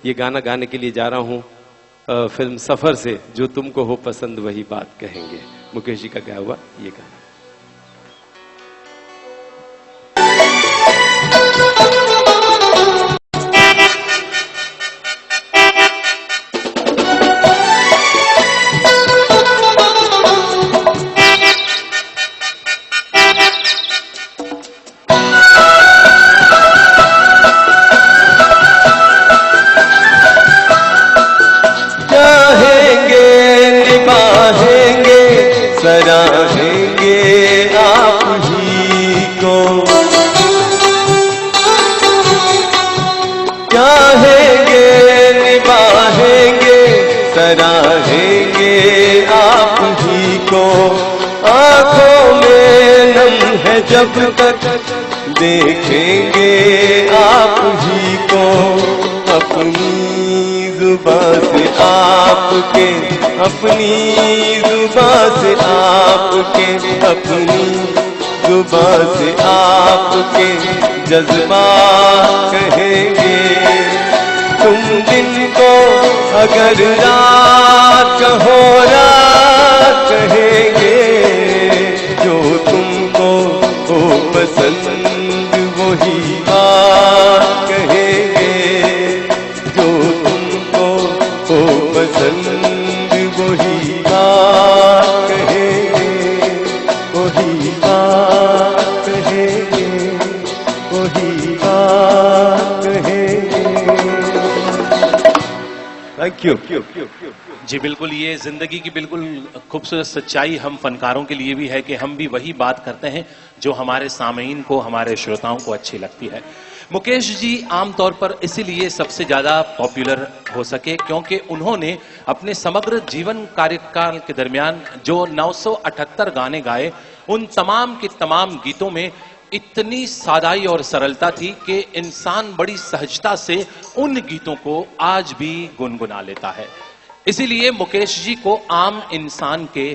ये गाना गाने के लिए जा रहा हूँ फिल्म सफर से, जो तुमको हो पसंद वही बात कहेंगे, मुकेश जी का गाया हुआ ये गाना। सराहेंगे आप ही को, चाहेंगे निभाएंगे सराहेंगे आप ही को। आंखों में नम है जब तक देखेंगे आप ही को। अपनी जुबान से आपके, अपनी जुबान से आपके, अपनी जुबान से आपके जज्बात कहेंगे। तुम दिन को अगर रात कहो रात कहेंगे, जो तुमको हो पसंद वही बात कहेंगे, जो तुमको हो पसंद वही बात कहेंगे, वही बात कहेंगे, वही बात कहेंगे। Thank you. जी बिल्कुल, ये जिंदगी की बिल्कुल खूबसूरत सच्चाई हम फनकारों के लिए भी है कि हम भी वही बात करते हैं जो हमारे सामीन को, हमारे श्रोताओं को अच्छी लगती है। मुकेश जी आमतौर पर इसीलिए सबसे ज्यादा पॉपुलर हो सके क्योंकि उन्होंने अपने समग्र जीवन कार्यकाल के दरमियान जो 978 गाने गाए, उन तमाम के तमाम गीतों में इतनी सादाई और सरलता थी कि इंसान बड़ी सहजता से उन गीतों को आज भी गुनगुना लेता है। इसीलिए मुकेश जी को आम इंसान के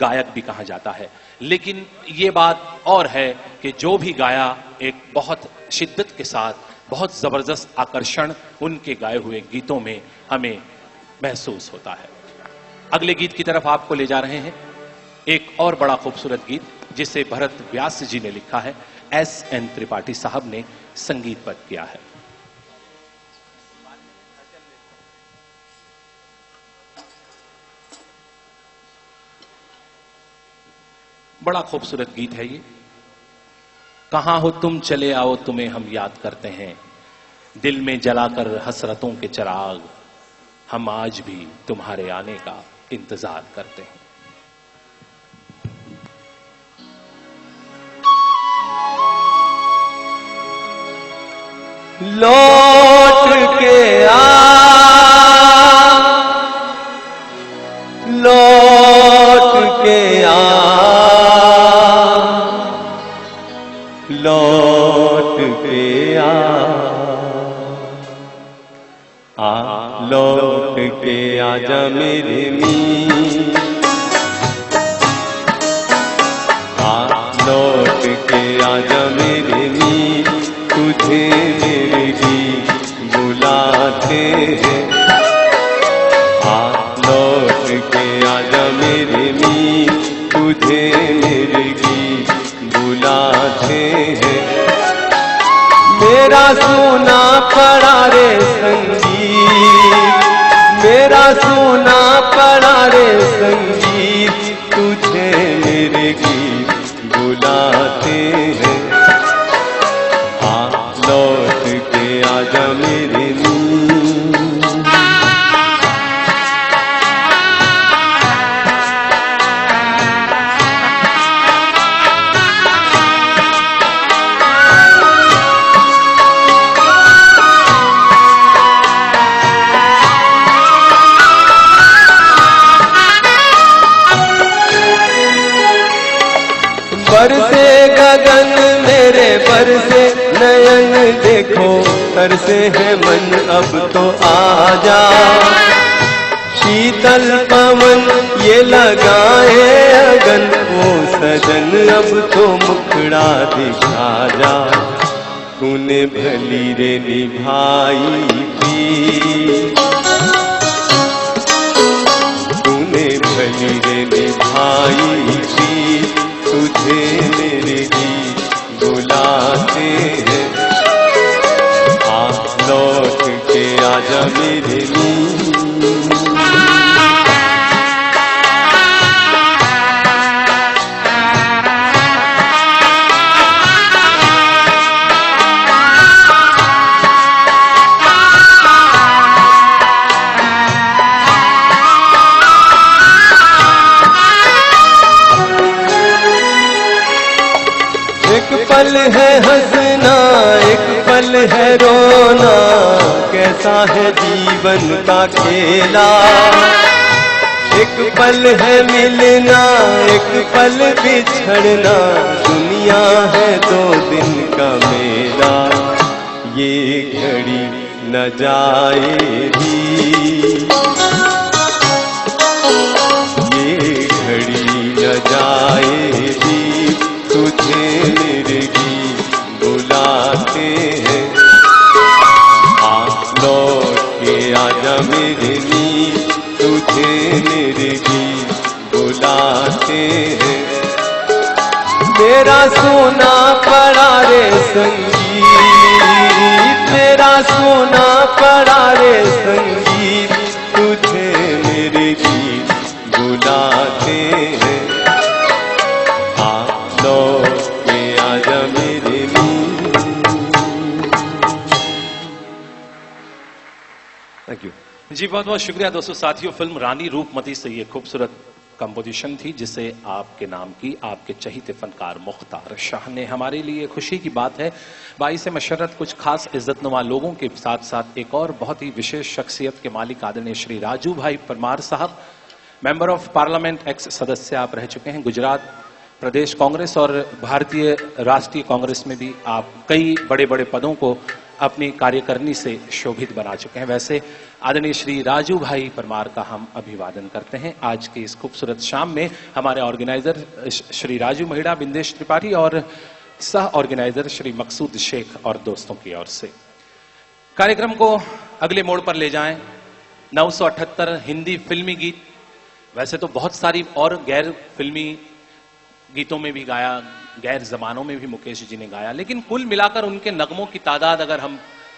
गायक भी कहा जाता है। लेकिन ये बात और है कि जो भी गाया एक बहुत शिद्दत के साथ, बहुत जबरदस्त आकर्षण उनके गाए हुए गीतों में हमें महसूस होता है। अगले गीत की तरफ आपको ले जा रहे हैं, एक और बड़ा खूबसूरत गीत जिसे भरत व्यास जी ने लिखा है, S.N. त्रिपाठी साहब ने संगीतबद्ध किया है। बड़ा खूबसूरत गीत है ये। कहां हो तुम चले आओ तुम्हें हम याद करते हैं, दिल में जलाकर हसरतों के चिराग, हम आज भी तुम्हारे आने का इंतजार करते हैं। लौट के आ, लौट के आ, लौट के आ, लौट के आजा मेरे मीर, लौट के आजा मेरे मीर, तुझे मेरे गीत बुलाते हैं। लौट के आजा मेरे मीर, तुझे मेरे गीत बुलाते हैं। मेरा सोना पड़ा रे संगीत, मेरा सोना पड़ा रे संगीत, तुझे मेरे गीत बुलाते हैं। लौट के आजा मेरे बरसे गगन मेरे बरसे नयन, देखो तरसे है मन अब तो आजा। शीतल पवन ये लगाए अगन, ओ सजन अब तो मुखड़ा दिखा जा। तूने भली रे निभाई थी, आजा मेरे नींद। एक पल है हंसना, एक पल है रोना, कैसा है जीवन का खेला। एक पल है मिलना, एक पल बिछड़ना, दुनिया है 2 दिन का मेला। ये घड़ी न जाएगी, ये घड़ी न जाएगी, तुझे मेरे गीत बुलाते हैं। लौट के आजा मेरे नींद, तुझे मेरे गीत बुलाते हैं। मेरा सोना पड़ा रे संगीत, मेरा सोना पड़ा रे संगीत, तुझे मेरे गीत बुलाते हैं। लौट के आजा मेरे नींद। Thank you. जी बहुत बहुत शुक्रिया दोस्तों। साथियों, फिल्म रानी रूपमती से ये खूबसूरत कंपोजिशन थी जिसे आपके नाम की आपके चहीते फनकार मुख्तार शाह ने। हमारे लिए खुशी की बात है, बाईस मशर्रत कुछ खास इज्जतनुमा लोगों के साथ साथ एक और बहुत ही विशेष शख्सियत के मालिक आदरणीय श्री राजू भाई परमार साहब, मेंबर ऑफ पार्लियामेंट, एक्स सदस्य आप रह चुके हैं। गुजरात प्रदेश कांग्रेस और भारतीय राष्ट्रीय कांग्रेस में भी आप कई बड़े बड़े पदों को अपनी कार्यकारिणी से शोभित बना चुके हैं। वैसे आदरणीय श्री राजू भाई परमार का हम अभिवादन करते हैं आज के इस खूबसूरत शाम में। हमारे ऑर्गेनाइजर श्री राजू महिड़ा, बिंदेश त्रिपाठी और सह ऑर्गेनाइजर श्री मकसूद शेख और दोस्तों की ओर से कार्यक्रम को अगले मोड़ पर ले जाएं। 978 हिंदी फिल्मी गीत, वैसे तो बहुत सारी और गैर फिल्मी गीतों में भी गाया, गैर जमानों में भी मुकेश जी ने गाया, लेकिन कुल मिलाकर उनके नगमों की तादाद अगर हम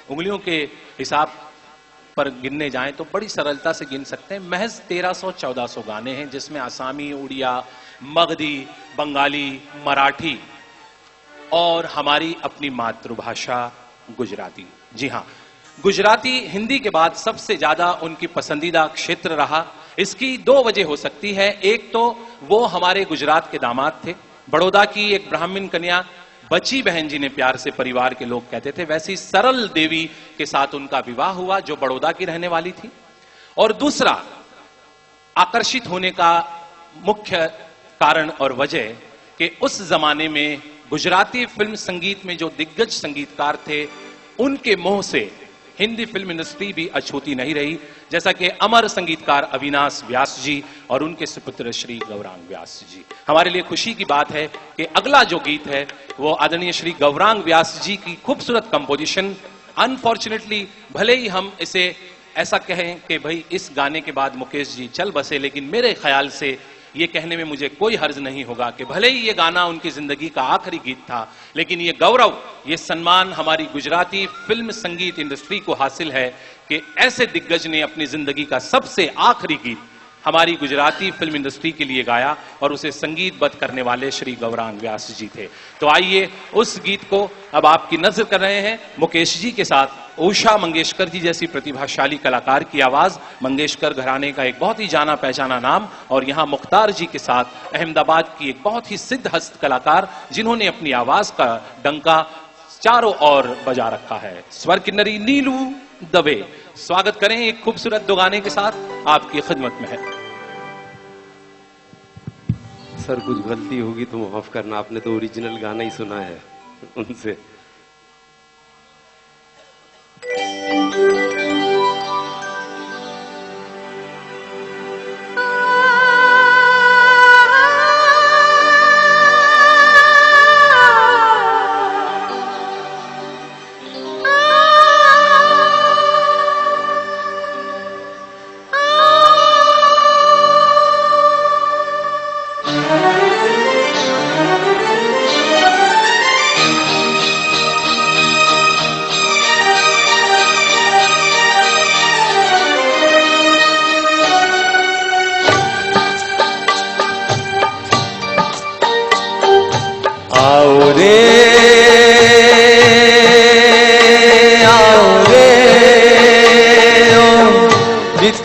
उंगलियों के हिसाब पर गिनने जाएं तो बड़ी सरलता से गिन सकते हैं। महज 1300-1400 गाने हैं जिसमें आसामी, उड़िया, मगधी, बंगाली, मराठी और हमारी अपनी मातृभाषा गुजराती। जी हाँ, गुजराती हिंदी के बाद सबसे ज्यादा उनकी पसंदीदा क्षेत्र रहा। इसकी 2 वजह हो सकती है। एक तो वो हमारे गुजरात के दामाद थे, बड़ौदा की एक ब्राह्मण कन्या बची बहन जी ने प्यार से परिवार के लोग कहते थे, वैसी सरल देवी के साथ उनका विवाह हुआ जो बड़ौदा की रहने वाली थी। और दूसरा आकर्षित होने का मुख्य कारण और वजह कि उस जमाने में गुजराती फिल्म संगीत में जो दिग्गज संगीतकार थे उनके मोह से हिंदी फिल्म इंडस्ट्री भी अछूती नहीं रही, जैसा कि अमर संगीतकार अविनाश व्यास जी और उनके सुपुत्र श्री गौरांग व्यास जी। हमारे लिए खुशी की बात है कि अगला जो गीत है वो आदरणीय श्री गौरांग व्यास जी की खूबसूरत कंपोजिशन। अनफॉर्चुनेटली भले ही हम इसे ऐसा कहें कि भाई इस गाने के बाद मुकेश जी चल बसे, लेकिन मेरे ख्याल से ये कहने में मुझे कोई हर्ज नहीं होगा कि भले ही ये गाना उनकी जिंदगी का आखिरी गीत था, लेकिन ये गौरव, ये सम्मान हमारी गुजराती फिल्म संगीत इंडस्ट्री को हासिल है कि ऐसे दिग्गज ने अपनी जिंदगी का सबसे आखिरी गीत हमारी गुजराती फिल्म इंडस्ट्री के लिए गाया और उसे संगीतबद्ध करने वाले श्री गौरांग व्यास जी थे। तो आइए उस गीत को अब आपकी नजर कर रहे हैं मुकेश जी के साथ। उषा मंगेशकर जी जैसी प्रतिभाशाली कलाकार की आवाज, मंगेशकर घराने का एक बहुत ही जाना पहचाना नाम, और यहाँ मुख्तार जी के साथ अहमदाबाद की एक बहुत ही सिद्ध हस्त कलाकार जिन्होंने अपनी आवाज का डंका चारों ओर बजा रखा है, स्वर किन्नरी नीलू दवे। स्वागत करें एक खूबसूरत 2 गाने के साथ, आपकी खिदमत में है। सर कुछ गलती होगी तो माफ करना, आपने तो ओरिजिनल गाना ही सुना है उनसे।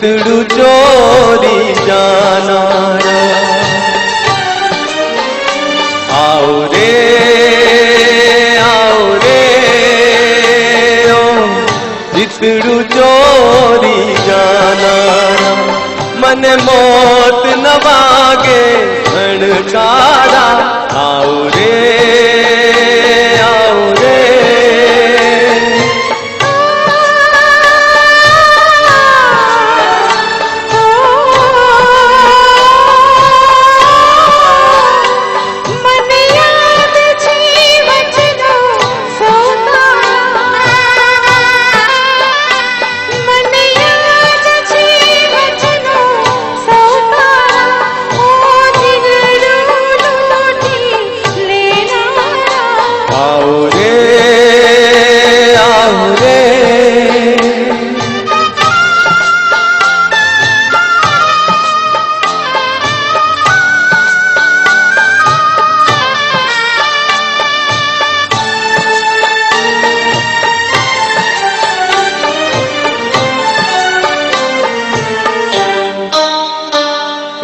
चितड़ू चोरी जाना आओ रे ओ चितड़ू चोरी जाना मन मौत न वागे भणकारा आओ रे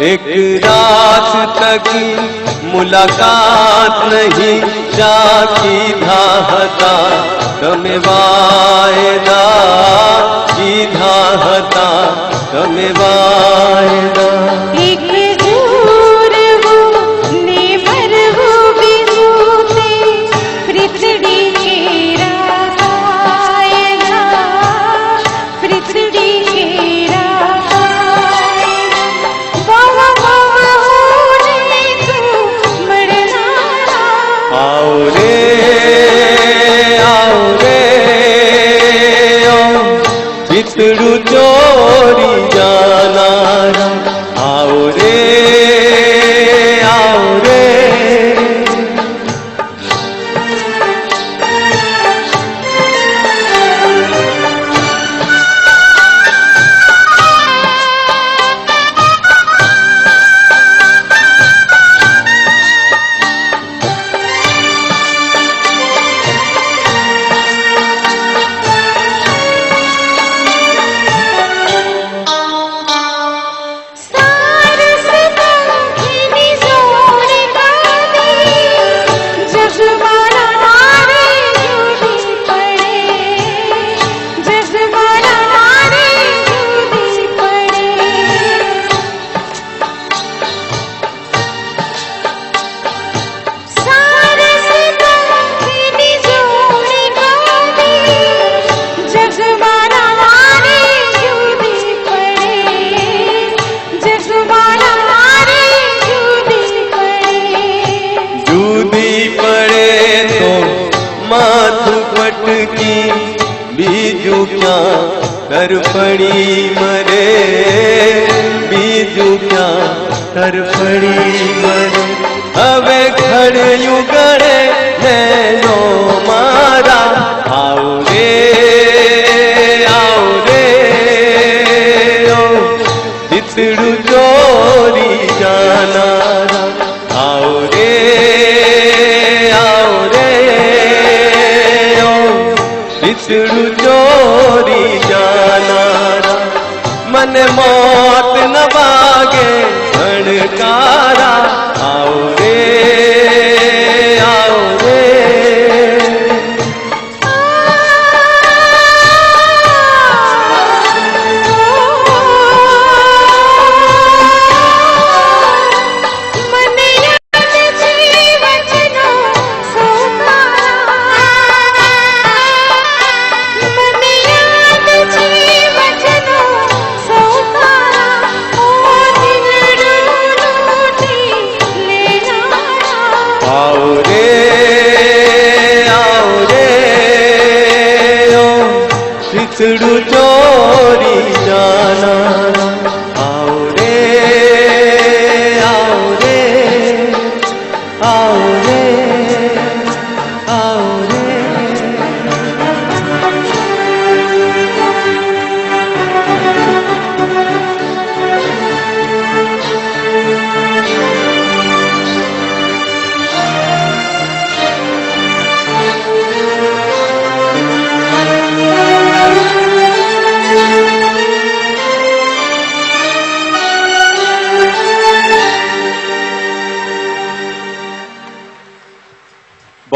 एक रात तक मुलाकात नहीं जाकी धाहता तमे वायदा की धाहता तमे वायदा एक दूर वो नेवर वो बिरूते पृथ्वी के रागाएगा पृथ्वी के आओ रे ओ चितड़ू चोरी जाना आओ रे की बीजू क्या कर पड़ी मरे बीजू क्या कर पड़ी मरे हवे खड़ियूं गड़े नैनो मारा आओ रे ओ चितड़ू चोरी जाना आओ रे चितड़ू चोरी जाना मन मौत न वागे भणकारा आओ रे ओ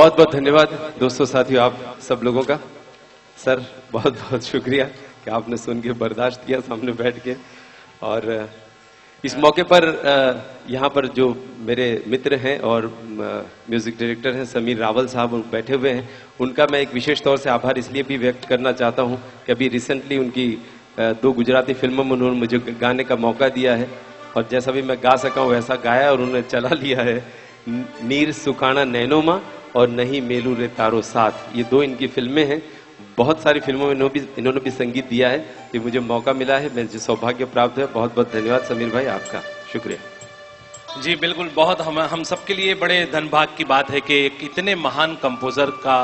बहुत बहुत धन्यवाद दोस्तों, साथियों, आप सब लोगों का। सर बहुत बहुत शुक्रिया कि आपने सुन के बर्दाश्त किया सामने बैठ के। और इस मौके पर यहाँ पर जो मेरे मित्र हैं और म्यूजिक डायरेक्टर हैं समीर रावल साहब बैठे हुए हैं, उनका मैं एक विशेष तौर से आभार इसलिए भी व्यक्त करना चाहता हूँ कि अभी रिसेंटली उनकी 2 गुजराती फिल्मों में उन्होंने मुझे गाने का मौका दिया है और जैसा भी मैं गा सका हूँ वैसा गाया और उन्होंने चला लिया है। नीर सुकाना नैनोमा और नहीं मेलू रे तारो साथ, ये 2 इनकी फिल्में हैं। बहुत सारी फिल्मों में इन्होंने भी संगीत दिया है। ये मुझे मौका मिला है, मुझे सौभाग्य प्राप्त है। बहुत बहुत धन्यवाद समीर भाई, आपका शुक्रिया। जी बिल्कुल, बहुत हम सबके लिए बड़े धनभाग की बात है कि एक इतने महान कंपोजर का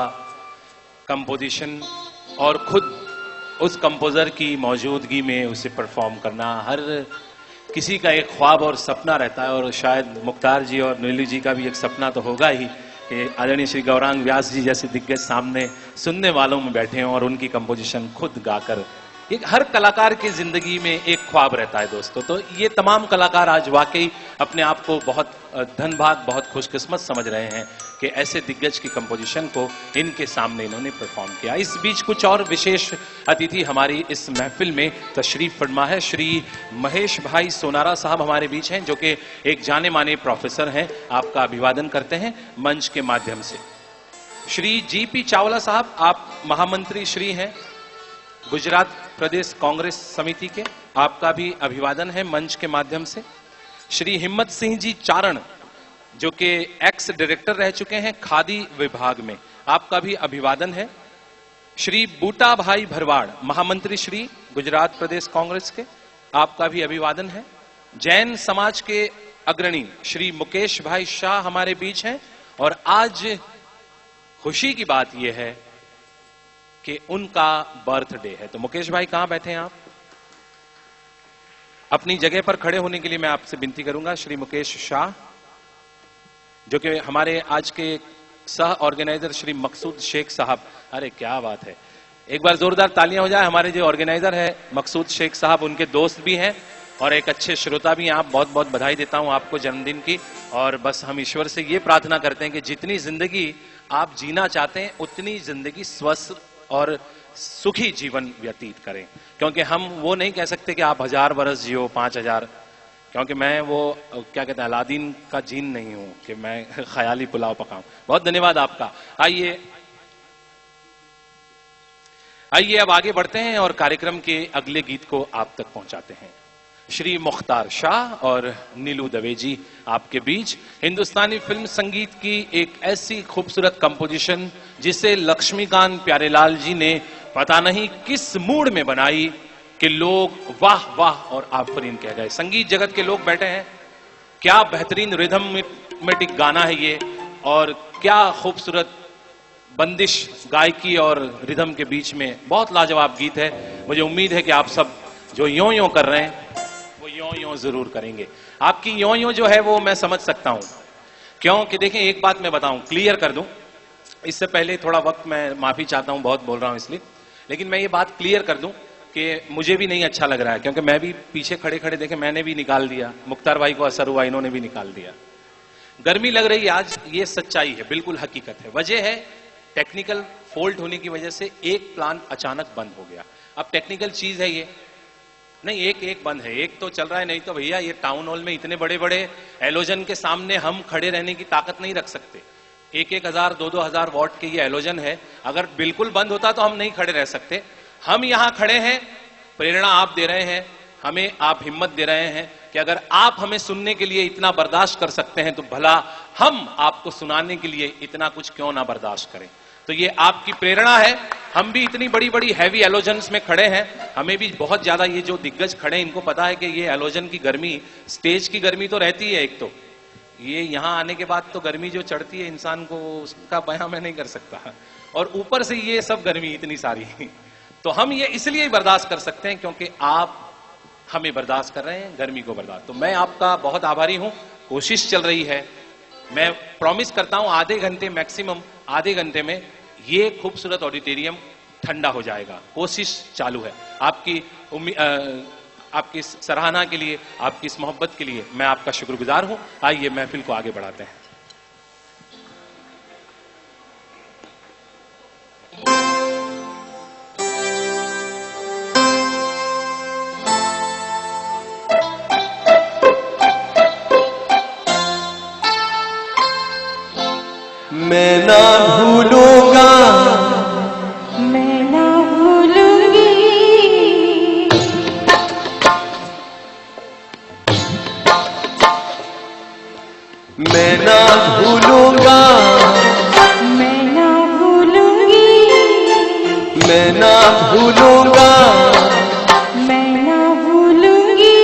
कंपोजिशन और खुद उस कंपोजर की मौजूदगी में उसे परफॉर्म करना हर किसी का एक ख्वाब और सपना रहता है। और शायद मुख्तार जी और नीलू जी का भी एक सपना तो होगा ही कि आदरणीय श्री गौरांग व्यास जी जैसे दिग्गज सामने सुनने वालों में बैठे हों और उनकी कंपोजिशन खुद गाकर। एक हर कलाकार की जिंदगी में एक ख्वाब रहता है दोस्तों। तो ये तमाम कलाकार आज वाकई अपने आप को बहुत धनभाग, बहुत खुशकिस्मत समझ रहे हैं कि ऐसे दिग्गज की कंपोजिशन को इनके सामने इन्होंने परफॉर्म किया। इस बीच कुछ और विशेष अतिथि हमारी इस महफिल में तशरीफ फरमा है। श्री महेश भाई सोनारा साहब हमारे बीच हैं, जो कि एक जाने माने प्रोफेसर हैं। आपका अभिवादन करते हैं मंच के माध्यम से। श्री जीपी चावला साहब, आप महामंत्री श्री हैं गुजरात प्रदेश कांग्रेस समिति के, आपका भी अभिवादन है मंच के माध्यम से। श्री हिम्मत सिंह जी चारण, जो कि एक्स डायरेक्टर रह चुके हैं खादी विभाग में, आपका भी अभिवादन है। श्री बूटा भाई भरवाड़, महामंत्री श्री गुजरात प्रदेश कांग्रेस के, आपका भी अभिवादन है। जैन समाज के अग्रणी श्री मुकेश भाई शाह हमारे बीच हैं और आज खुशी की बात यह है कि उनका बर्थडे है। तो मुकेश भाई कहां बैठे हैं आप? अपनी जगह पर खड़े होने के लिए मैं आपसे विनती करूंगा। श्री मुकेश शाह, जो कि हमारे आज के सह ऑर्गेनाइजर श्री मकसूद शेख साहब, अरे क्या बात है, एक बार जोरदार तालियां हो जाए। हमारे जो ऑर्गेनाइजर है मकसूद शेख साहब, उनके दोस्त भी हैं और एक अच्छे श्रोता भी हैं। आप बहुत बहुत बधाई देता हूं आपको जन्मदिन की। और बस हम ईश्वर से ये प्रार्थना करते हैं कि जितनी जिंदगी आप जीना चाहते हैं उतनी जिंदगी स्वस्थ और सुखी जीवन व्यतीत करें, क्योंकि हम वो नहीं कह सकते कि आप 1000 वर्ष जियो, 5000, क्योंकि मैं वो क्या कहते हैं अलादीन का जीन नहीं हूं कि मैं ख्याली पुलाव पकाऊं। बहुत धन्यवाद आपका। आइए अब आगे बढ़ते हैं और कार्यक्रम के अगले गीत को आप तक पहुंचाते हैं। श्री मुख्तार शाह और नीलू दवे जी आपके बीच हिंदुस्तानी फिल्म संगीत की एक ऐसी खूबसूरत कंपोजिशन जिसे लक्ष्मीकांत प्यारेलाल जी ने पता नहीं किस मूड में बनाई कि लोग वाह वाह और आफरीन कह गए। संगीत जगत के लोग बैठे हैं, क्या बेहतरीन रिदमेटिक गाना है ये, और क्या खूबसूरत बंदिश गायकी और रिदम के बीच में बहुत लाजवाब गीत है। मुझे उम्मीद है कि आप सब जो यों यों कर रहे हैं वो यों यों जरूर करेंगे। आपकी यों यों जो है वो मैं समझ सकता हूं, क्योंकि देखें एक बात मैं बताऊं, क्लियर कर दूं, इससे पहले थोड़ा वक्त मैं माफी चाहता हूं, बहुत बोल रहा हूं इसलिए, लेकिन मैं ये बात क्लियर कर दूं कि मुझे भी नहीं अच्छा लग रहा है, क्योंकि मैं भी पीछे खड़े खड़े देखे मैंने भी निकाल दिया, मुख्तार भाई को असर हुआ, इन्होंने भी निकाल दिया। गर्मी लग रही है आज, ये सच्चाई है, बिल्कुल हकीकत है। वजह है टेक्निकल फॉल्ट होने की वजह से एक प्लांट अचानक बंद हो गया। अब टेक्निकल चीज है ये, नहीं एक बंद है, एक तो चल रहा है। नहीं तो भैया ये टाउन हॉल में इतने बड़े बड़े एलोजन के सामने हम खड़े रहने की ताकत नहीं रख सकते। 1000 2000 वॉट के ये एलोजन है, अगर बिल्कुल बंद होता तो हम नहीं खड़े रह सकते। हम यहां खड़े हैं, प्रेरणा आप दे रहे हैं, हमें आप हिम्मत दे रहे हैं कि अगर आप हमें सुनने के लिए इतना बर्दाश्त कर सकते हैं तो भला हम आपको सुनाने के लिए इतना कुछ क्यों ना बर्दाश्त करें। तो ये आपकी प्रेरणा है। हम भी इतनी बड़ी बड़ी हैवी एलोजन्स में खड़े हैं, हमें भी बहुत ज्यादा, ये जो दिग्गज खड़े हैं इनको पता है कि ये एलोजन की गर्मी, स्टेज की गर्मी तो रहती है, एक तो ये यहां आने के बाद तो गर्मी जो चढ़ती है इंसान को, उसका बयां मैं नहीं कर सकता, और ऊपर से ये सब गर्मी इतनी सारी तो हम ये इसलिए बर्दाश्त कर सकते हैं क्योंकि आप हमें बर्दाश्त कर रहे हैं, गर्मी को बर्दाश्त। तो मैं आपका बहुत आभारी हूं, कोशिश चल रही है, मैं प्रॉमिस करता हूं आधे घंटे, मैक्सिमम आधे घंटे में ये खूबसूरत ऑडिटोरियम ठंडा हो जाएगा। कोशिश चालू है। आपकी सराहना के लिए, आपकी इस मोहब्बत के लिए मैं आपका शुक्रगुजार हूं। आइए महफिल को आगे बढ़ाते हैं। मैं ना भूलूंगा, मैं ना भूलूंगी, मैं ना भूलूंगा, मैं ना भूलूंगी,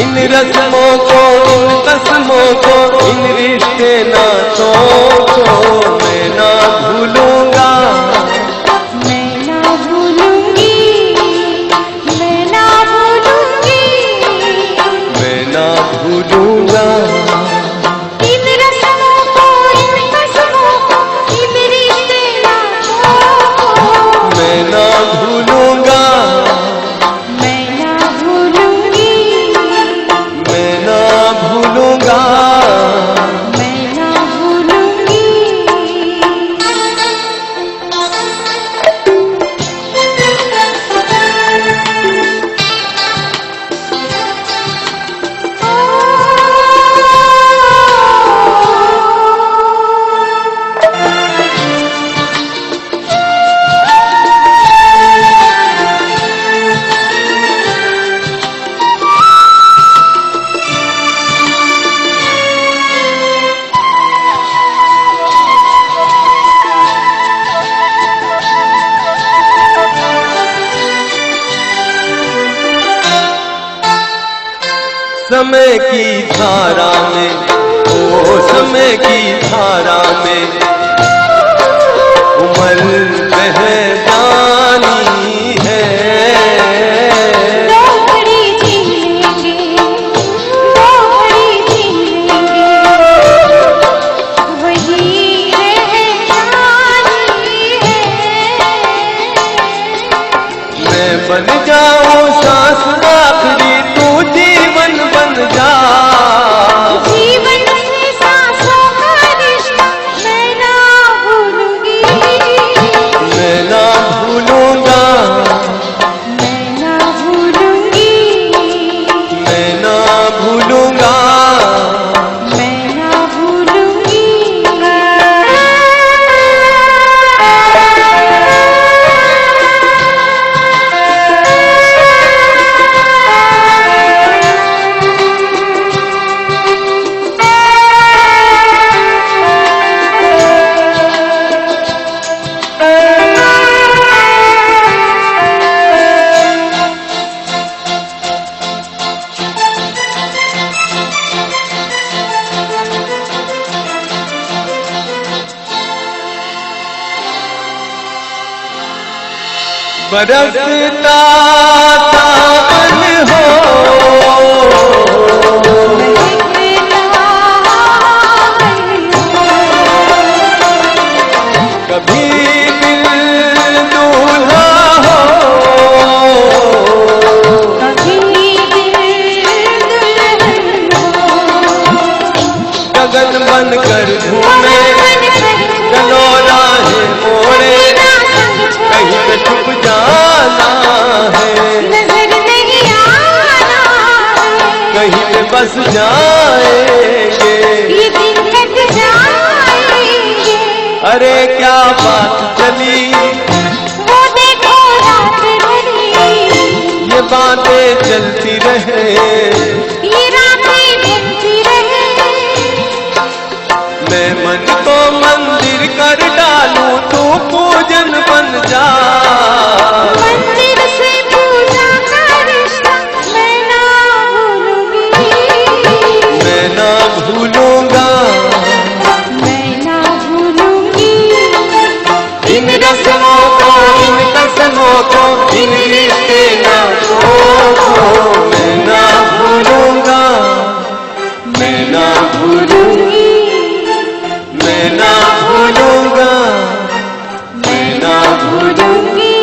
इन रस्मों को, इन कसमों को, इन रिश्ते नातों को मैं ना भूलूंगा, मैं ना भूलूंगी, मैं ना भूलूंगी, मैं ना भूलूंगा, इन रस्मों को, इन कसमों को, इन रिश्ते नातों को मैं ना भूलूंगा, मैं ना भूलूंगी, मैं ना भूलूंगा, मैं ना भूलूंगी। समय की धारा में, ओ समय की धारा में उम्र बह जानी है, दो घड़ी जीलेंगे, दो घड़ी जीलेंगे, वही रह जानी है। मैं बन जाऊं सांस आखिरी, तू जीवन बन जा, जीवन से सांसों का रिश्ता मैं ना भूलूंगी, मैं ना भूलूंगा, मैं ना भूलूंगी, मैं ना भूलूंगा, मैं ना भूलूंगी। बरसता सावन हो, कभी दिल दूल्हा हो, गगन बन कर घूमे, चलो राहें मोड़े, कहीं पे छुप जाना है, नजर नहीं आना, कहीं पे बस जाएंगे, ये दिन कट जाएंगे, अरे क्या बात चली, वो देखो रात भरी, ये बातें चलती रहे, ये रातें ढलती रहे, मैं मन को मंदिर कर डालूं, तू पूजन बन जा, मंदिर से पूजा का रिश्ता मैं ना भूलूंगी, मैं ना भूलूंगा, मैं ना भूलूंगी, इन रस्मों को, इन कसमों को, इन रिश्ते नातों को मैं ना भूलूंगा, मैं ना भूलूंगी, मैं ना भूलूंगा, मैं ना भूलूंगी,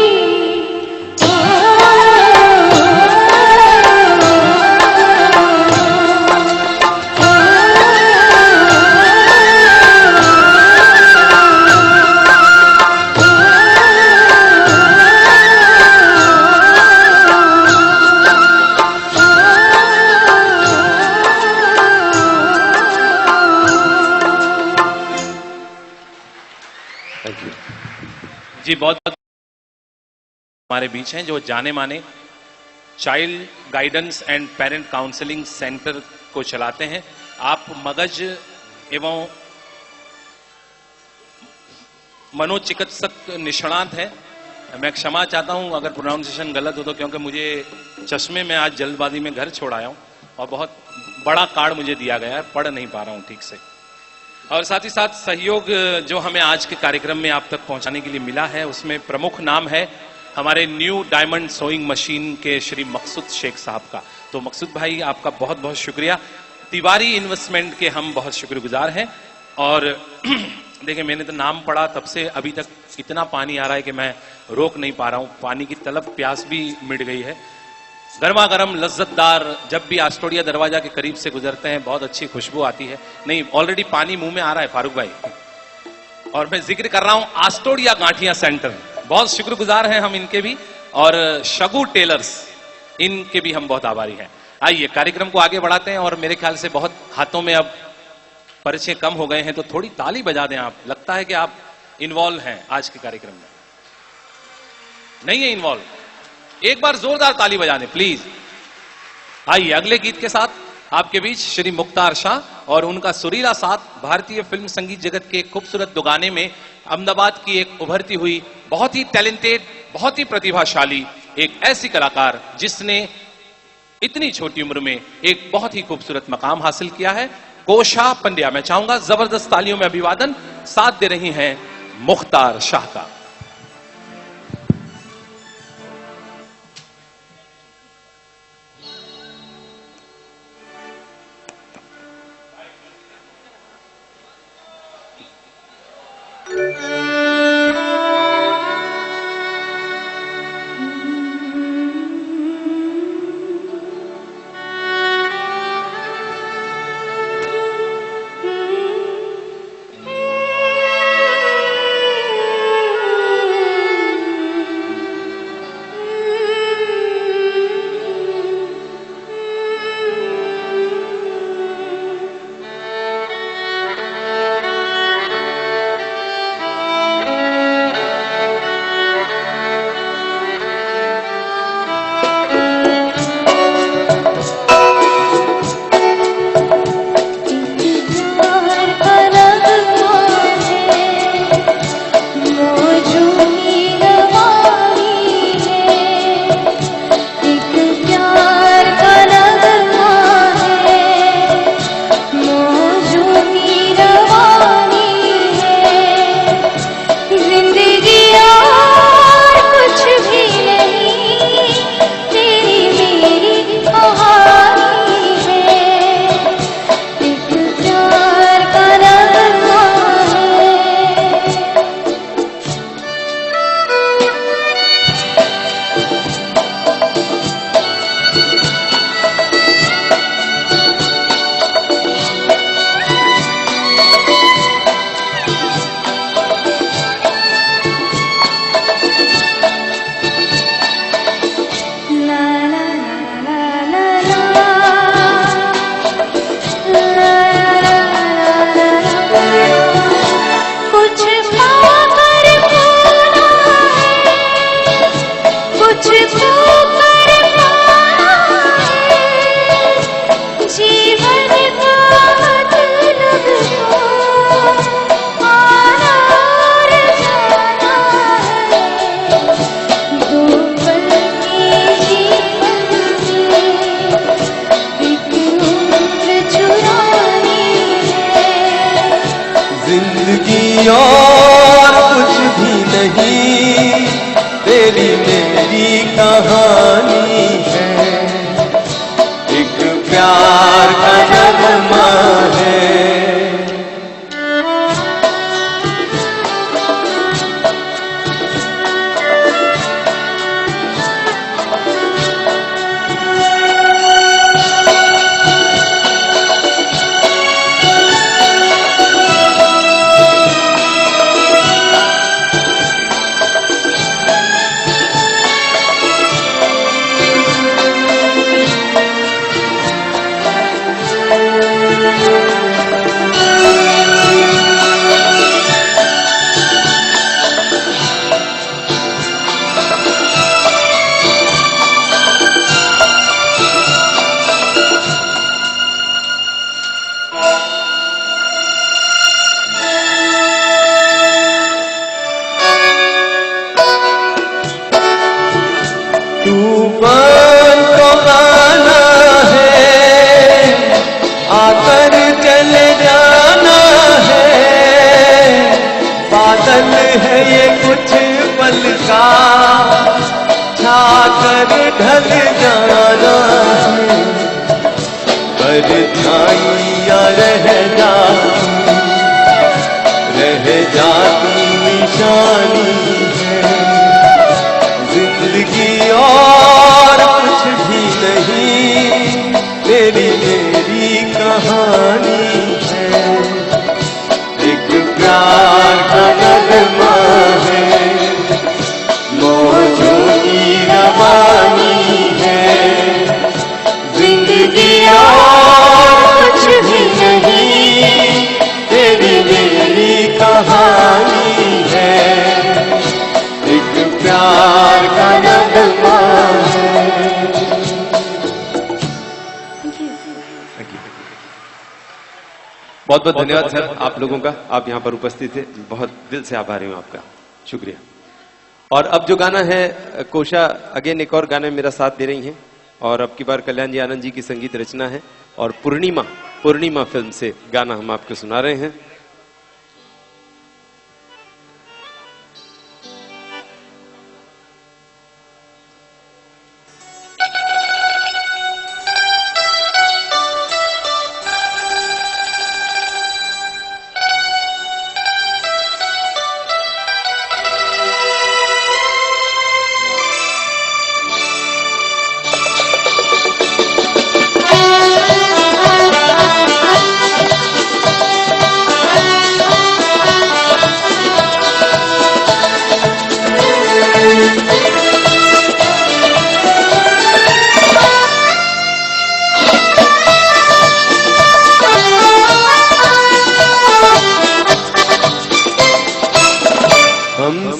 जी बहुत हमारे बीच हैं जो जाने माने child guidance and parent counselling centre को चलाते हैं आप मगज एवं मनोचिकित्सक निष्णात हैं। मैं क्षमा चाहता हूं अगर प्रोनाउंसिएशन गलत हो तो, क्योंकि मुझे चश्मे में आज जल्दबाजी में घर छोड़ आया हूं और बहुत बड़ा कार्ड मुझे दिया गया है, पढ़ नहीं पा रहा हूं ठीक से। और साथ ही साथ सहयोग जो हमें आज के कार्यक्रम में आप तक पहुंचाने के लिए मिला है, उसमें प्रमुख नाम है हमारे न्यू डायमंड सोइंग मशीन के श्री मकसूद शेख साहब का। तो मकसूद भाई आपका बहुत बहुत शुक्रिया। तिवारी इन्वेस्टमेंट के हम बहुत शुक्रगुजार हैं। और देखिए मैंने तो नाम पढ़ा तब से अभी तक इतना पानी आ रहा है कि मैं रोक नहीं पा रहा हूं। पानी की तलब प्यास भी मिट गई है। गर्मा गर्म लज्जतदार, जब भी आस्टोडिया दरवाजा के करीब से गुजरते हैं बहुत अच्छी खुशबू आती है। नहीं, ऑलरेडी पानी मुंह में आ रहा है फारूक भाई। और मैं जिक्र कर रहा हूं आस्टोडिया गांठिया सेंटर, बहुत शुक्रगुजार हैं हम इनके भी। और शगु टेलर्स, इनके भी हम बहुत आभारी हैं। आइए कार्यक्रम को आगे बढ़ाते हैं। और मेरे ख्याल से बहुत हाथों में अब परिचय कम हो गए हैं, तो थोड़ी ताली बजा दें आप। लगता है कि आप इन्वॉल्व हैं आज के कार्यक्रम में। नहीं है इन्वॉल्व? एक बार जोरदार ताली बजा दें प्लीज। आइए अगले गीत के साथ आपके बीच श्री मुख्तार शाह और उनका सुरीला साथ भारतीय फिल्म संगीत जगत के खूबसूरत दुगाने में अहमदाबाद की एक उभरती हुई बहुत ही टैलेंटेड, बहुत ही प्रतिभाशाली एक ऐसी कलाकार जिसने इतनी छोटी उम्र में एक बहुत ही खूबसूरत मकाम हासिल किया है, कोशा पंड्या। मैं चाहूंगा जबरदस्त तालियों में अभिवादन साथ दे रही हैं मुख्तार शाह का। गाना है, आकर चले जाना है। बादल है ये कुछ पल का, छाकर ढल जाना है। परछाइयाँ रह जाती निशानी है। जिंदगी और कुछ भी नहीं, तेरी मेरी कहानी है। एक प्यार का नगमा है, मौजों की रवानी है। जिंदगी और कुछ भी नहीं, तेरी मेरी कहानी है। एक प्यार का नगमा है। बहुत बहुत धन्यवाद सर आप लोगों का, आप यहाँ पर उपस्थित थे, बहुत दिल से आभारी हूँ आपका, शुक्रिया। और अब जो गाना है, कोशा अगेन एक और गाने मेरा साथ दे रही हैं, और अब की बार कल्याण जी आनंद जी की संगीत रचना है, और पूर्णिमा फिल्म से गाना हम आपको सुना रहे हैं।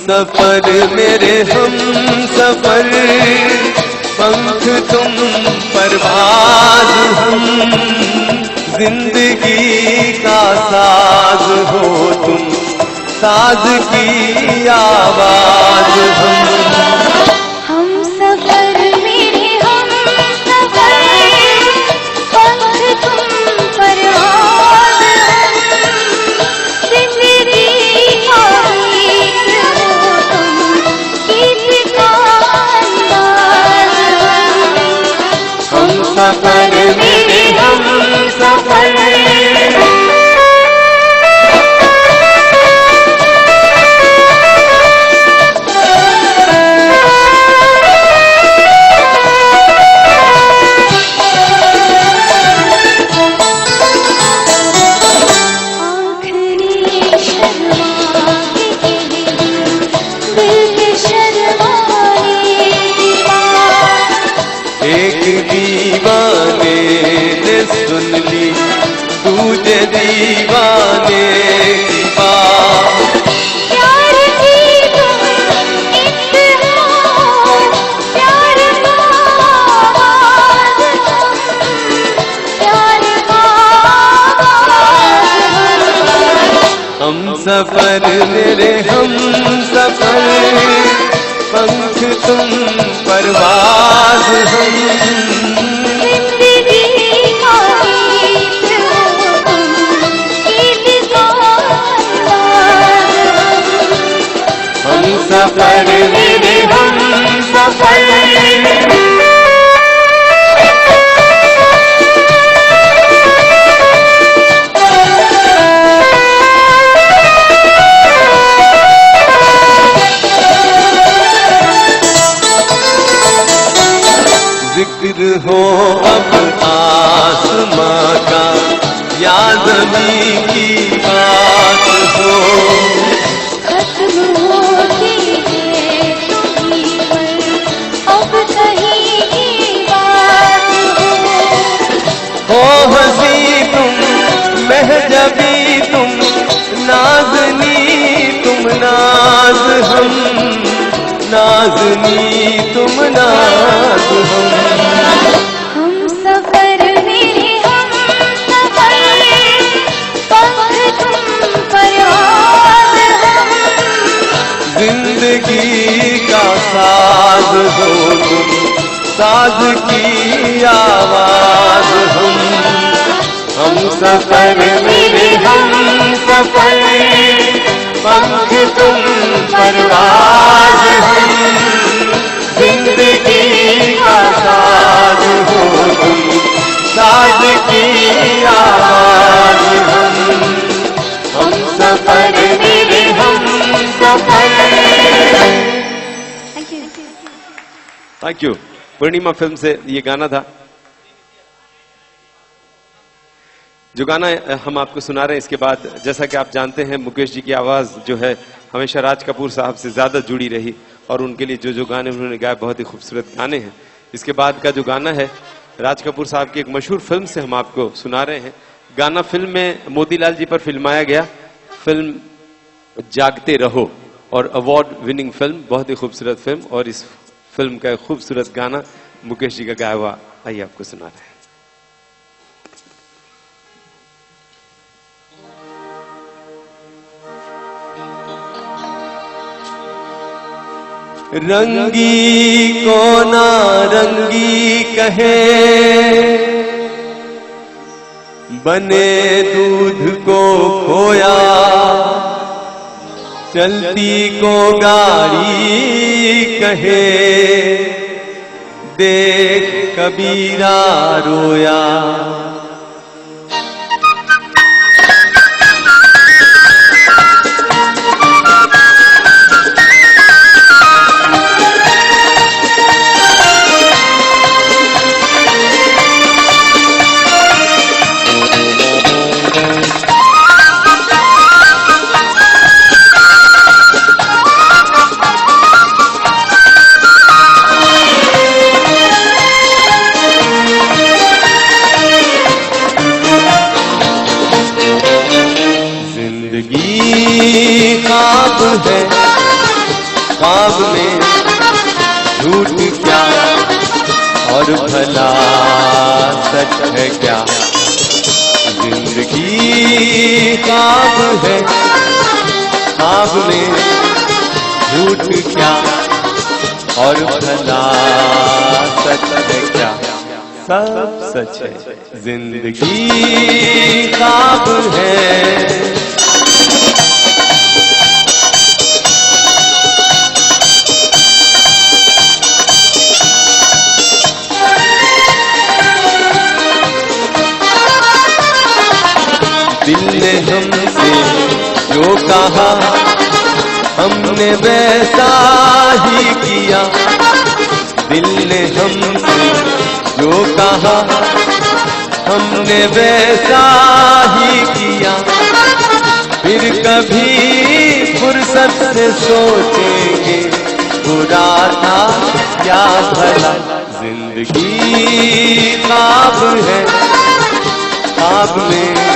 सफर मेरे हम सफर, पंख तुम परवाज़ हम। जिंदगी का साज हो तुम, साज की आवाज हम सफर मेरे हम सफर, पंख तुम परवाज़ हम। जिंदगी का गीत हो तुम, गीत का अंदाज़ हम सफर मेरे हम सफर। दीवाने ने सुन ली दूजे दीवाने की बात। प्यार की तुम इंतहा, प्यार का आवाज़ प्यार का हम सफर मेरे हम सफर, पंख तुम परवाज़ हम। जिंदगी का गीत हो तुम, गीत का अंदाज़ हम सफर मेरे हम सफर। जिक्र हो अब आसमां का या ज़मीं की बात हो। खत्म होती है तुम्हीं पर अब कहीं की बात हो हंसी तुम महजबी तुम, नाज़नी तुम नाज हम। नाज़नी तुम नाज हम। हम सफर मेरे हम सफर, पंख तुम परवाज़ हम। जिंदगी का साज हो तुम, साज की आवाज हम सफर मेरे हम सफर, पंख तुम परवाज हम, जिंदगी का साज हो तुम, साज की आवाज हम सफर मेरे हम सफर। Thank you. पूर्णिमा फिल्म से ये गाना था। जो गाना हम आपको सुना रहे हैं इसके बाद, जैसा कि आप जानते हैं, मुकेश जी की आवाज जो है हमेशा राज कपूर साहब से ज्यादा जुड़ी रही और उनके लिए जो जो गाने उन्होंने गाए बहुत ही खूबसूरत गाने हैं। इसके बाद का जो गाना है राज कपूर साहब की एक मशहूर फिल्म से हम आपको सुना रहे हैं। गाना फिल्म में मोतीलाल जी पर फिल्माया गया, फिल्म जागते रहो, और अवार्ड विनिंग फिल्म, बहुत ही खूबसूरत फिल्म। और इस फिल्म का एक खूबसूरत गाना मुकेश जी का गाया हुआ आइए आपको सुना रहे हैं। रंगी को ना रंगी कहे, बने दूध को खोया, चलती को गाड़ी कहे, देख कबीरा रोया। ख्वाब है, ख्वाब में झूठ क्या और भला सच है क्या। जिंदगी ख्वाब है, ख्वाब में झूठ क्या और भला सच है क्या। सब सच है, जिंदगी ख्वाब है। दिल ने हमसे जो कहा हमने वैसा ही किया, दिल ने हमसे जो कहा हमने वैसा ही किया। फिर कभी फुर्सत से सोचेंगे बुरा था क्या भला। जिंदगी ख्वाब है, ख्वाब में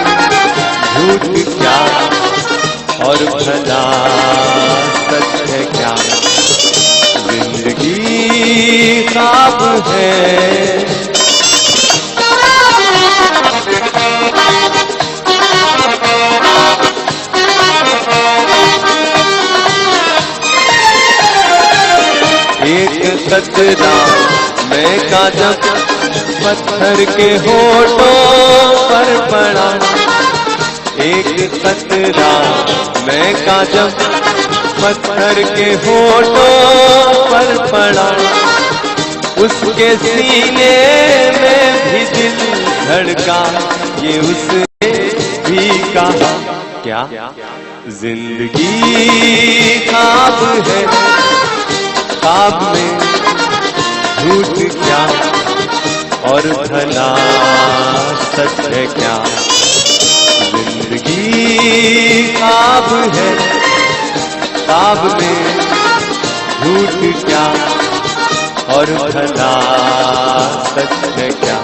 झूठ क्या और भला सच है क्या। जिंदगी ख्वाब है। एक कतरा मैं का जब पत्थर के होठों पर पड़ा, एक कतरा मैं का जब पत्थर के होठों पर पड़ा, उसके सीने में भी दिल धड़का, ये उसने भी कहा क्या। जिंदगी ख्वाब है, ख्वाब में झूठ क्या और भला सच है क्या। जिंदगी ख्वाब है, ख्वाब में झूठ क्या और भला सच है क्या।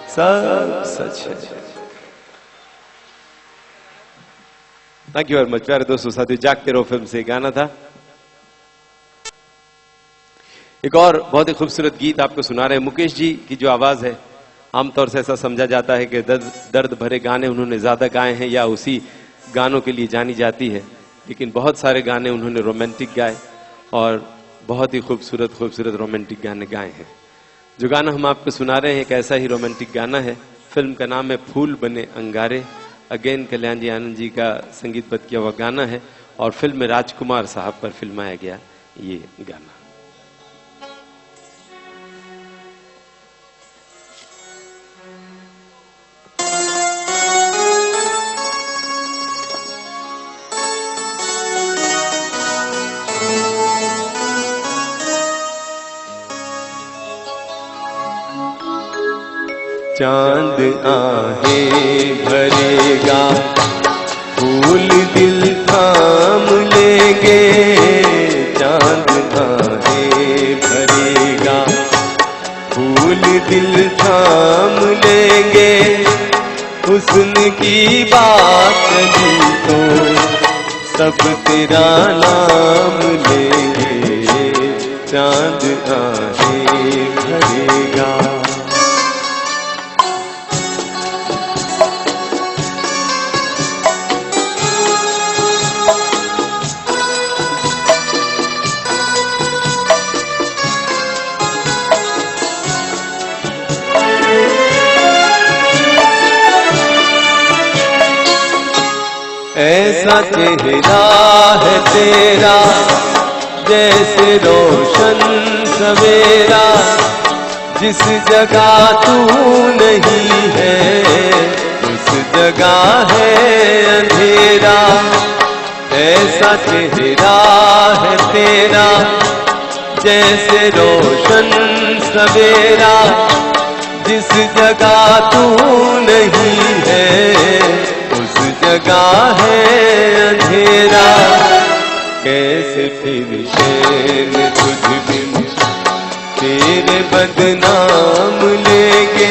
सब सच है। Thank you very much. प्यारे दोस्तों साथियों, जागते रहो फिल्म से गाना था। एक और बहुत ही खूबसूरत गीत आपको सुना रहे हैं। मुकेश जी की जो आवाज है, आमतौर से ऐसा समझा जाता है कि दर्द भरे गाने उन्होंने ज्यादा गाए हैं या उसी गानों के लिए जानी जाती है, लेकिन बहुत सारे गाने उन्होंने रोमांटिक गाए और बहुत ही खूबसूरत खूबसूरत रोमांटिक गाने गाए हैं। जो गाना हम आपको सुना रहे हैं एक ऐसा ही रोमांटिक गाना है। फिल्म का नाम है फूल बने अंगारे। अगेन कल्याण जी आनंद जी का संगीतबद्ध किया हुआ गाना है और फिल्म में राजकुमार साहब पर फिल्माया गया ये गाना। चांद आहें भरेगा, फूल दिल थाम लेंगे। चांद आहें भरेगा, फूल दिल थाम लेंगे। हुस्न की बात कही तो सब तेरा नाम लेंगे। चांद आहें भरेगा। ऐसा चेहरा है तेरा जैसे रोशन सवेरा। जिस जगह तू नहीं है उस जगह है अंधेरा। ऐसा चेहरा है तेरा जैसे रोशन सवेरा। जिस जगह तू नहीं है उस जगह है अंधेरा। कैसे फिर शैल तुझ बिन तेरे बदनाम लेंगे।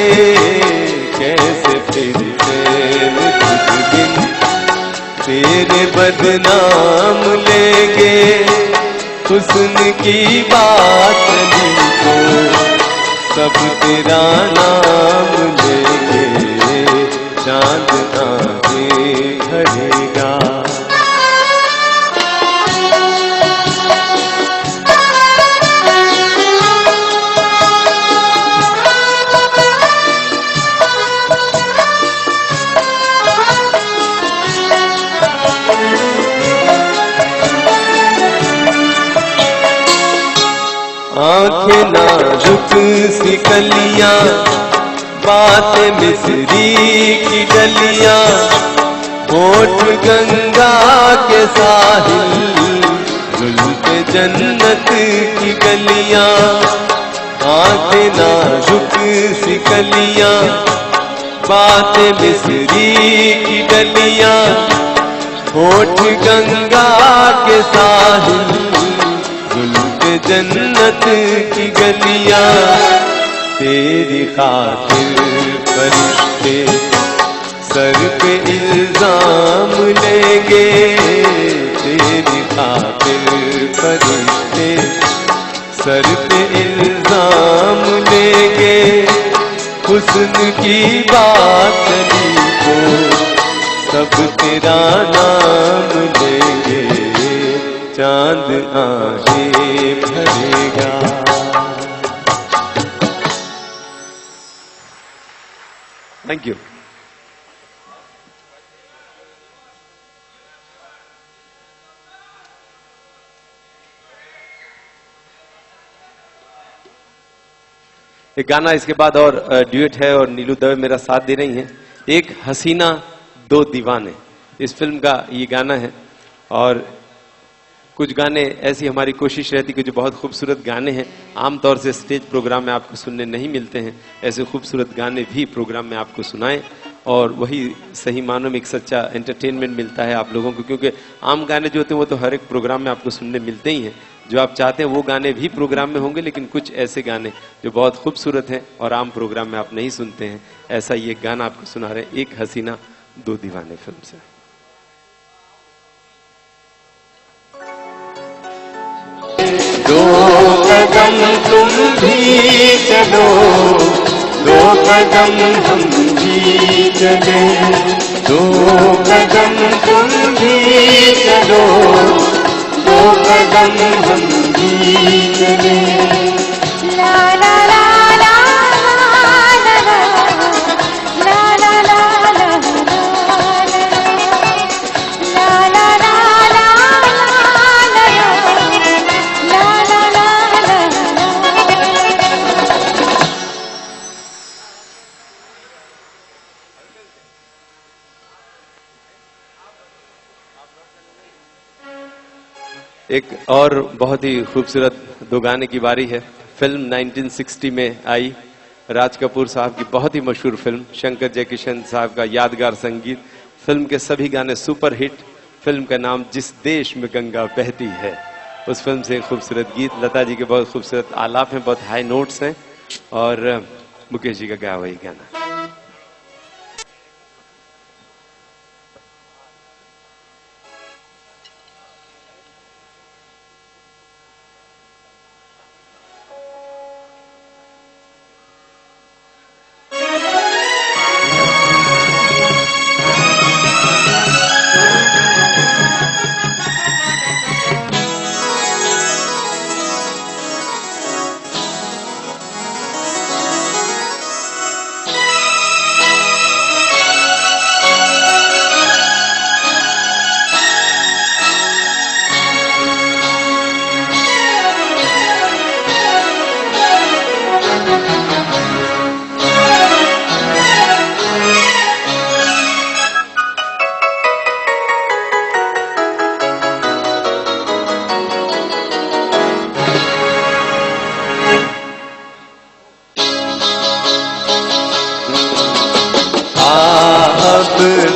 कैसे फिर शैल तुझ बिन तेरे बदनाम लेंगे। हुस्न की बात नहीं तो सब तेरा नाम लेंगे। चांद आहें भरेगा। आंखें नाजुक सी कलियां, बातें मिस्री की डलियां। होठ गंगा के साहिल, जुल्फ़े जन्नत की गलियां। आंखें नाजुक सी कलियां, बातें मिस्री की डलियां। होठ गंगा के साहिल, जुल्फ़े जन्नत की गलियां। तेरी खातिर फरिश्ते सर पे इल्जाम लेंगे। तेरी खातिर फरिश्ते सर पे इल्जाम लेंगे। हुस्न की बात नहीं तो सब तेरा नाम लेंगे। चांद आहें भरेगा। Thank you. एक गाना इसके बाद और ड्यूट है और नीलू दवे मेरा साथ दे रही हैं। एक हसीना दो दीवाने इस फिल्म का ये गाना है। और कुछ गाने ऐसी हमारी कोशिश रहती कि जो बहुत खूबसूरत गाने हैं आमतौर से स्टेज प्रोग्राम में आपको सुनने नहीं मिलते हैं, ऐसे खूबसूरत गाने भी प्रोग्राम में आपको सुनाएं और वही सही मानों में एक सच्चा एंटरटेनमेंट मिलता है आप लोगों को। क्योंकि आम गाने जो होते हैं वो तो हर एक प्रोग्राम में आपको सुनने मिलते ही हैं। जो आप चाहते हैं वो गाने भी प्रोग्राम में होंगे, लेकिन कुछ ऐसे गाने जो बहुत खूबसूरत हैं और आम प्रोग्राम में आप नहीं सुनते हैं, ऐसा ये गाना आपको सुना रहे हैं एक हसीना दो दीवाने फिल्म से। दो कदम तुम भी चलो, दो कदम हम भी चले। दो कदम तुम भी चलो, दो कदम हम भी चले। ला ला ला ला एक और बहुत ही खूबसूरत दो गाने की बारी है। फिल्म 1960 में आई, राज कपूर साहब की बहुत ही मशहूर फिल्म, शंकर जयकिशन साहब का यादगार संगीत, फिल्म के सभी गाने सुपर हिट। फिल्म का नाम जिस देश में गंगा बहती है। उस फिल्म से एक खूबसूरत गीत, लता जी के बहुत खूबसूरत आलाप हैं, बहुत हाई नोट्स हैं, और मुकेश जी का गाया हुआ गाना।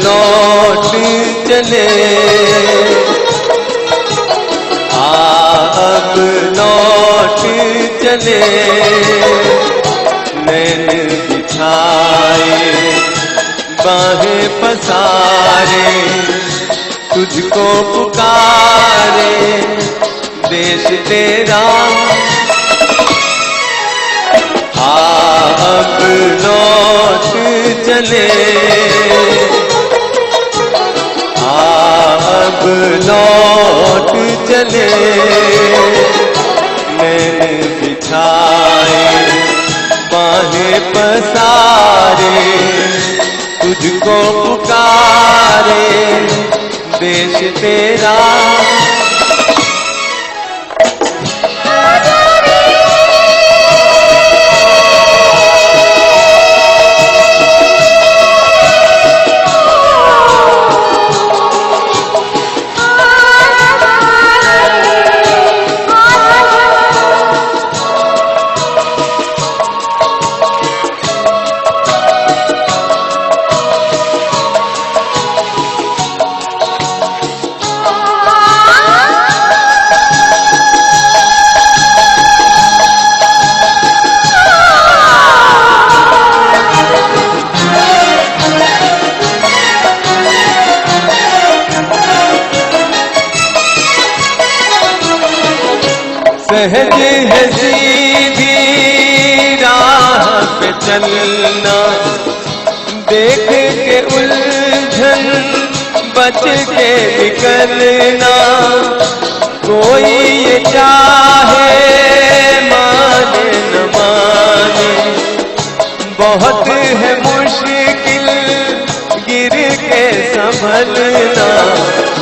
लौट चले आप लौट चले, नैन बिछाए बाहें पसारे, तुझको पुकारे देश तेरा। आप लौट चले अब लौट चले, मैंने बिछाए बाहें पसारे, तुझको पुकारे देश तेरा। सहज है सीधी राह पे चलना, देख के उलझन बच के निकलना। कोई ये चाहे माने न माने, बहुत है मुश्किल गिर के संभलना।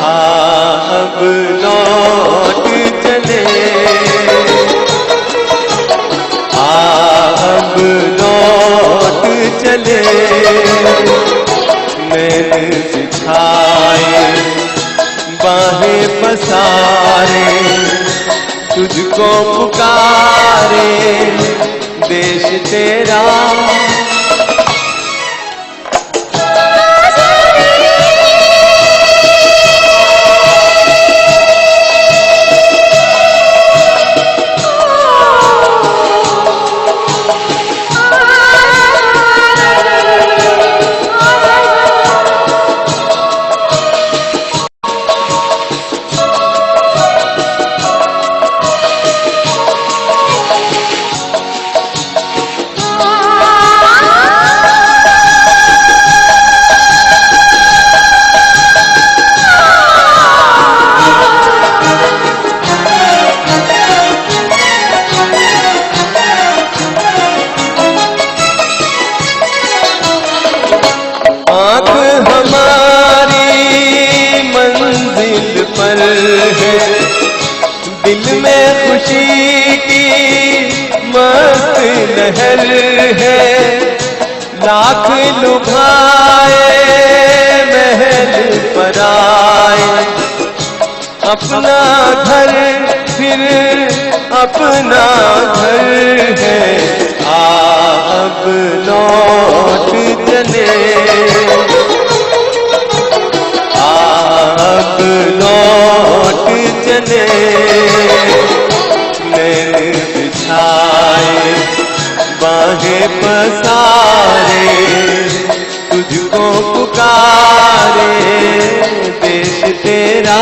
अब लौट चले अब लौट चले, मैंने बिछाए बाहें पसारे, तुझको पुकारे देश तेरा। पर है, दिल में खुशी की मस्त लहर है। लाख लुभाए महल पर आए, अपना घर फिर अपना घर है, अब लौट चले, अब लौट चले, नैन बिछाए बाहें पसारे, तुझको पुकारे देश तेरा,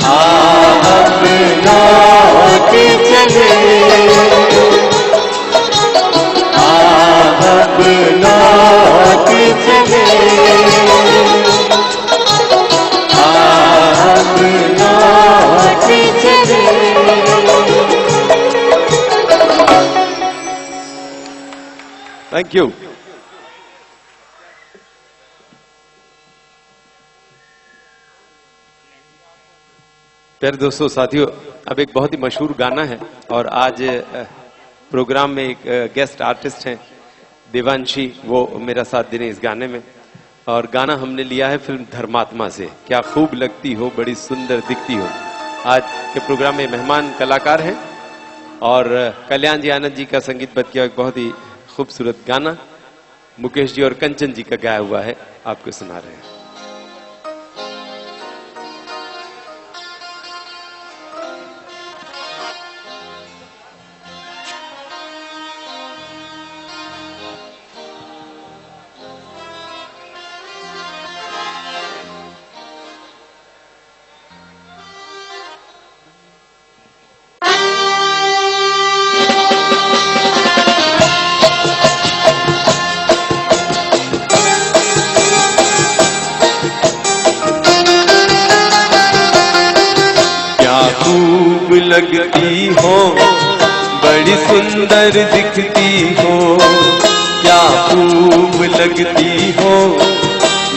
अब लौट चले, अब लौट चले, अब लौट चले। Thank you. प्यारे दोस्तों साथियों, अब एक बहुत ही मशहूर गाना है और आज प्रोग्राम में एक गेस्ट आर्टिस्ट हैं देवांशी, वो मेरा साथ दे रहे हैं इस गाने में। और गाना हमने लिया है फिल्म धर्मात्मा से, क्या खूब लगती हो बड़ी सुंदर दिखती हो। आज के प्रोग्राम में मेहमान कलाकार हैं और कल्याण जी आनंद जी का संगीतबद्ध किया एक बहुत ही खूबसूरत गाना मुकेश जी और कंचन जी का गाया हुआ है, आपको सुना रहे हैं। लगती हो बड़ी सुंदर दिखती हो, क्या खूब लगती हो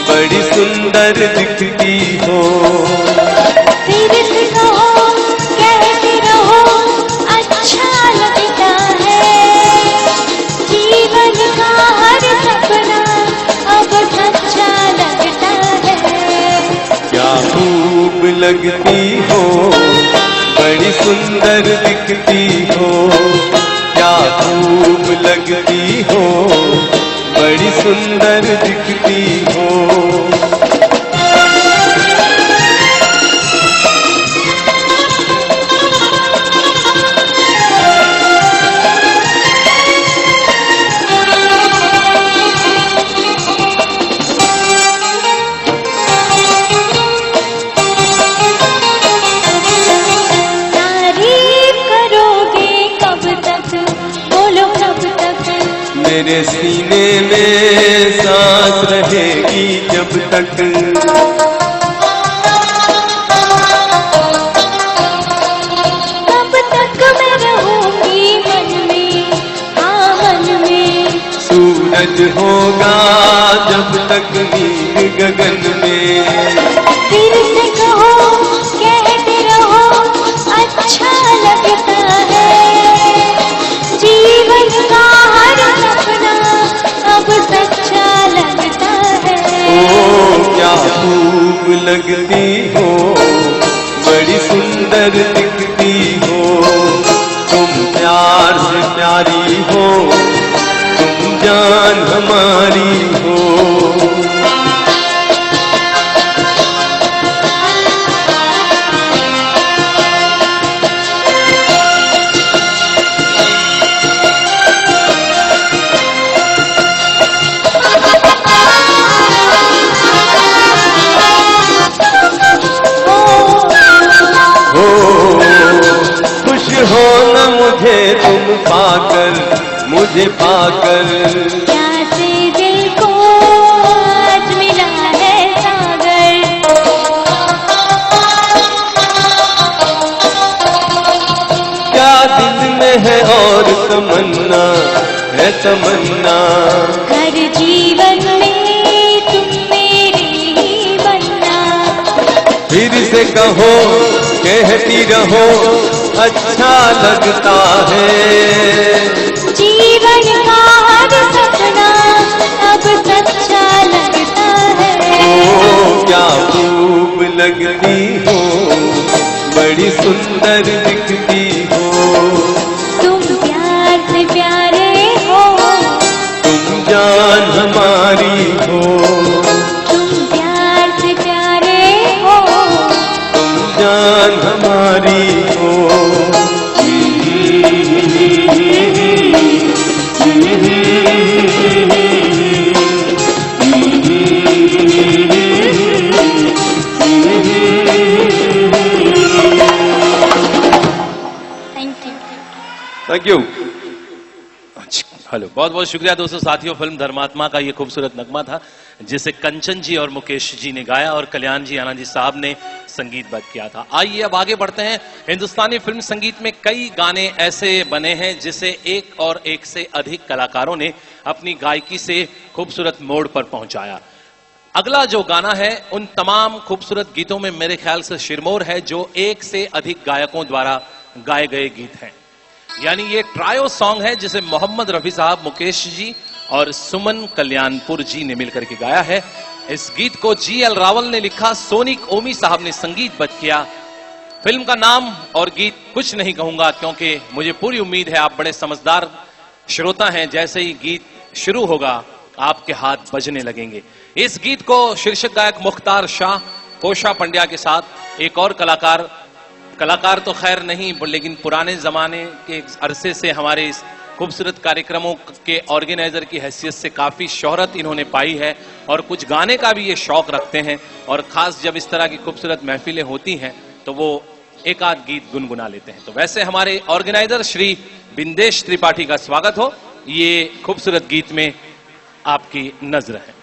बड़ी सुंदर दिखती हो। फिर से कहो कहते रहो अच्छा लगता है, जीवन का हर सपना अब सच्चा लगता है। क्या खूब लगती हो बड़ी सुंदर दिखती हो, क्या खूब लगती हो बड़ी सुंदर दिखती हो। मेरे सीने में सांस रहेगी जब तक, तब तक मैं रहूंगी मन में, हाँ मन में। सूरज होगा जब तक नील गगन में। फिर से कहो कहते रहो अच्छा लगता है, जीवन का हर सपना अब सच्चा लगता है। ओ क्या खूब लगती हो बड़ी सुंदर दिखती हो, तुम प्यार से प्यारी हो, तुम जान हमारी हो। हो न मुझे तुम पाकर, मुझे पाकर, कैसे दिल को आज मिला है सागर। क्या दिल में है और तमन्ना है तमन्ना, हर जीवन में तुम मेरे ही बनना। फिर से कहो कहती रहो अच्छा लगता है, जीवन का हर सपना अब सच्चा लगता है। ओ क्या हेलो, बहुत बहुत शुक्रिया दोस्तों साथियों। फिल्म धर्मात्मा का ये खूबसूरत नगमा था जिसे कंचन जी और मुकेश जी ने गाया और कल्याण जी आनंद जी साहब ने संगीतबद्ध किया था। आइए अब आगे बढ़ते हैं। हिंदुस्तानी फिल्म संगीत में कई गाने ऐसे बने हैं जिसे एक और एक से अधिक कलाकारों ने अपनी गायकी से खूबसूरत मोड़ पर पहुंचाया। अगला जो गाना है उन तमाम खूबसूरत गीतों में मेरे ख्याल से शिरमौर है जो एक से अधिक गायकों द्वारा गाए गए गीत हैं। यानी ये ट्रायो सॉन्ग है जिसे मोहम्मद रफी साहब, मुकेश जी और सुमन कल्याणपुर जी ने मिलकर के गाया है। इस गीत को GL रावल ने लिखा, सोनिक ओमी साहब ने संगीतबद्ध किया। फिल्म का नाम और गीत कुछ नहीं कहूंगा क्योंकि मुझे पूरी उम्मीद है आप बड़े समझदार श्रोता हैं। जैसे ही गीत शुरू होगा आपके हाथ बजने लगेंगे। इस गीत को शीर्षक गायक मुख्तार शाह, कोशा पंड्या के साथ एक और कलाकार तो खैर नहीं, लेकिन पुराने जमाने के अरसे से हमारे इस खूबसूरत कार्यक्रमों के ऑर्गेनाइजर की हैसियत से काफी शोहरत इन्होंने पाई है और कुछ गाने का भी ये शौक रखते हैं और खास जब इस तरह की खूबसूरत महफिलें होती हैं तो वो एक आध गीत गुनगुना लेते हैं। तो वैसे हमारे ऑर्गेनाइजर श्री बिंदेश त्रिपाठी का स्वागत हो। ये खूबसूरत गीत में आपकी नजर है।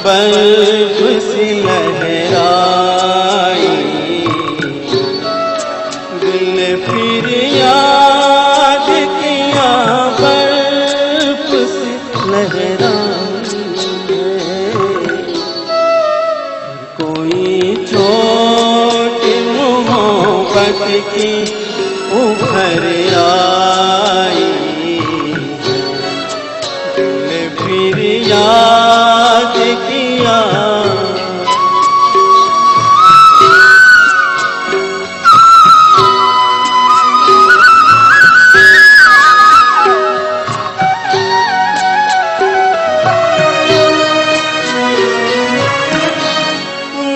बर्फ सी लहराई, दिल फिर याद किया बर्फ सी लहराई। कोई चोट मोहब्बत की उभर आई, दिल फिर याद किया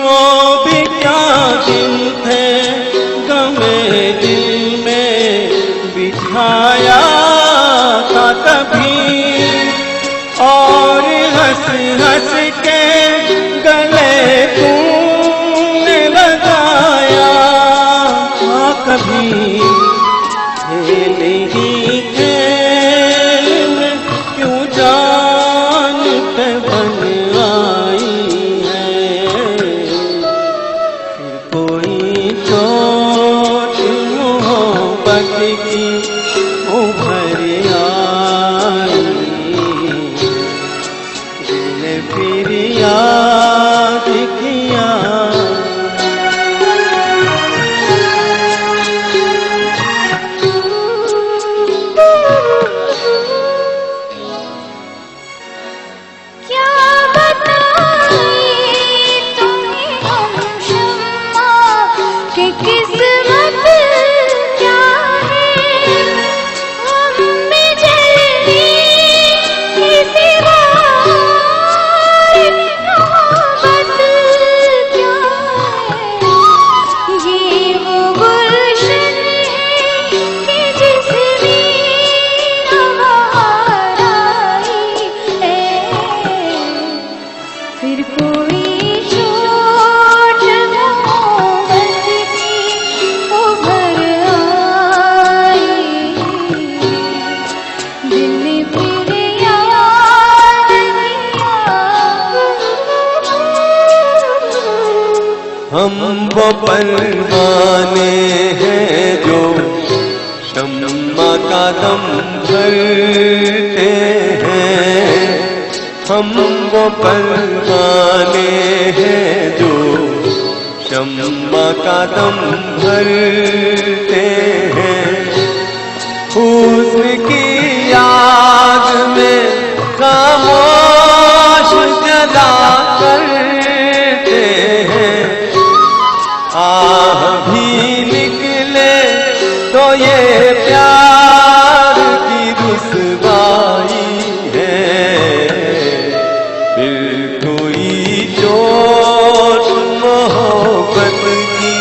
वो भी क्या दिन थे गमे दिल में बिछाया था तभी, और हंस हंस के गले तूने लगाया था कभी। खेल ही खेल में क्यों जान पे बन आई है, फिर कोई चोट मोहब्बत की उभर आई, फिर याद किया क्या बताएं तुम्हें हम शम्मा कि किस्मत क्या है, हम में जलने की सिवा मोहब्बत क्या है। ये वो गुलशन है कि जिसमें बहार आई है, फिर कोई चोट मोहब्बत की उभर आई, दिल ने फिर याद किया। हम वो परवाने हैं जो शम्मा का दम भरते हैं, हम वो परवाने हैं जो शम्मा का दम भरते हैं। हुस्न की याद में खामोश जला करते हैं, आह भी निकले तो ये प्यार की रुसवाई है, फिर कोई चोट मोहब्बत की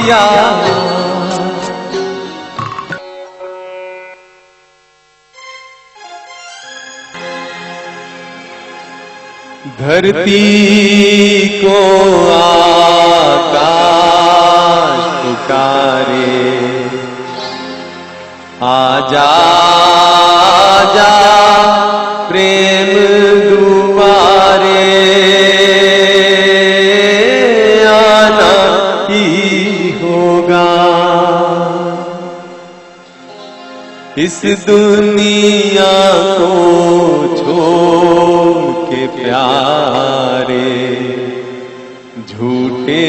दिया। धरती को आकाश पुकारे, आजा आजा प्रेम दुआरे, आना ही होगा। इस दुनिया को छोड़ के प्यारे, झूठे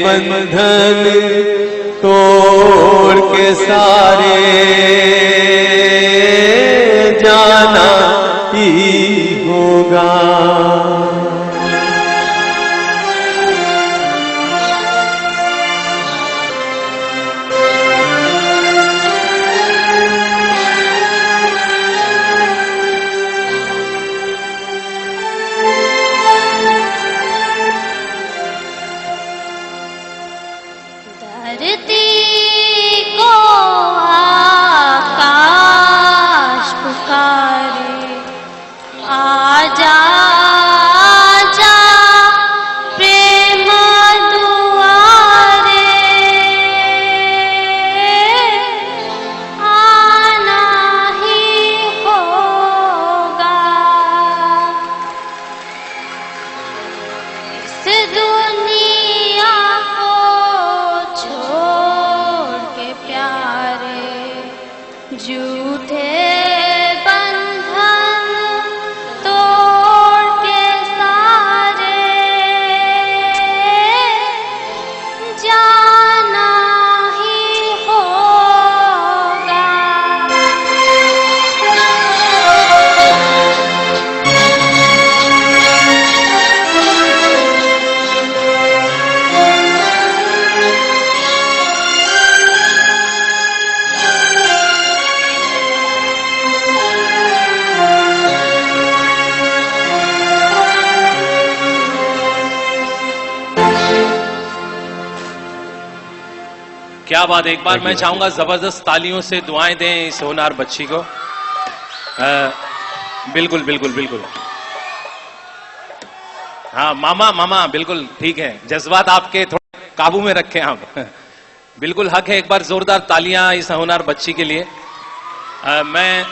बंधन तोड़ के सारे, जाना ही होगा। धरती को आकाश पुकारे, आजा आजा प्रेम दुआरे, आना ही होगा। इस दुनिया को छोड़ के प्यारे, झूठे बंधन तोड़ के सारे, जाना ही होगा। क्या बात है। एक बार मैं चाहूंगा जबरदस्त तालियों से दुआएं दें इस होनहार बच्ची को। बिल्कुल बिल्कुल बिल्कुल। हाँ मामा मामा बिल्कुल ठीक है, जज्बात आपके थोड़े काबू में रखें आप। बिल्कुल हक है। एक बार जोरदार तालियां इस होनहार बच्ची के लिए। मैं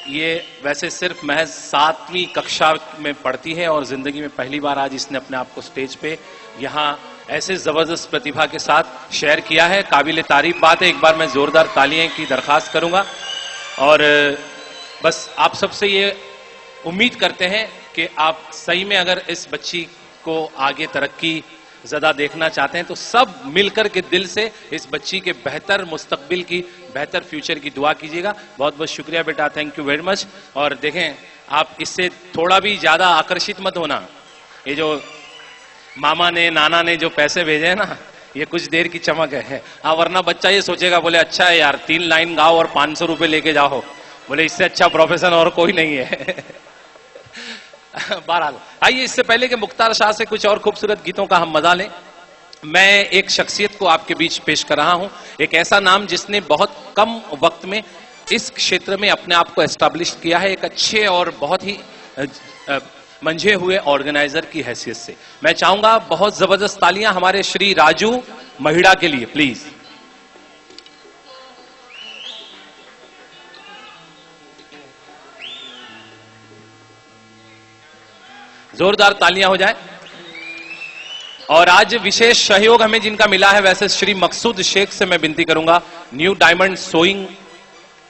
ये वैसे सिर्फ महज 7वीं कक्षा में पढ़ती है और जिंदगी में पहली बार आज इसने अपने आप को स्टेज पे यहाँ ऐसे जबरदस्त प्रतिभा के साथ शेयर किया है। काबिल तारीफ बात है। एक बार मैं जोरदार तालियां की दरखास्त करूंगा और बस आप सबसे ये उम्मीद करते हैं कि आप सही में अगर इस बच्ची को आगे तरक्की ज्यादा देखना चाहते हैं तो सब मिलकर के दिल से इस बच्ची के बेहतर मुस्तकबिल की, बेहतर फ्यूचर की दुआ कीजिएगा। बहुत बहुत शुक्रिया बेटा, थैंक यू वेरी मच। और देखें आप इससे थोड़ा भी ज्यादा आकर्षित मत होना। ये जो मामा ने नाना ने जो पैसे भेजे हैं ना, ये कुछ देर की चमक है। हाँ वरना बच्चा ये सोचेगा बोले अच्छा है यार 3 लाइन गाओ और 500 रुपए लेके जाओ, बोले इससे अच्छा प्रोफेशन और कोई नहीं है। बहरहाल आइए इससे पहले कि मुख्तार शाह से कुछ और खूबसूरत गीतों का हम मजा लें, मैं एक शख्सियत को आपके बीच पेश कर रहा हूं। एक ऐसा नाम जिसने बहुत कम वक्त में इस क्षेत्र में अपने आप को एस्टैब्लिश किया है, एक अच्छे और बहुत ही मंझे हुए ऑर्गेनाइजर की हैसियत से। मैं चाहूंगा बहुत जबरदस्त तालियां हमारे श्री राजू महिड़ा के लिए प्लीज। जोरदार तालियां हो जाए। और आज विशेष सहयोग हमें जिनका मिला है, वैसे श्री मकसूद शेख से मैं विनती करूंगा, new diamond sewing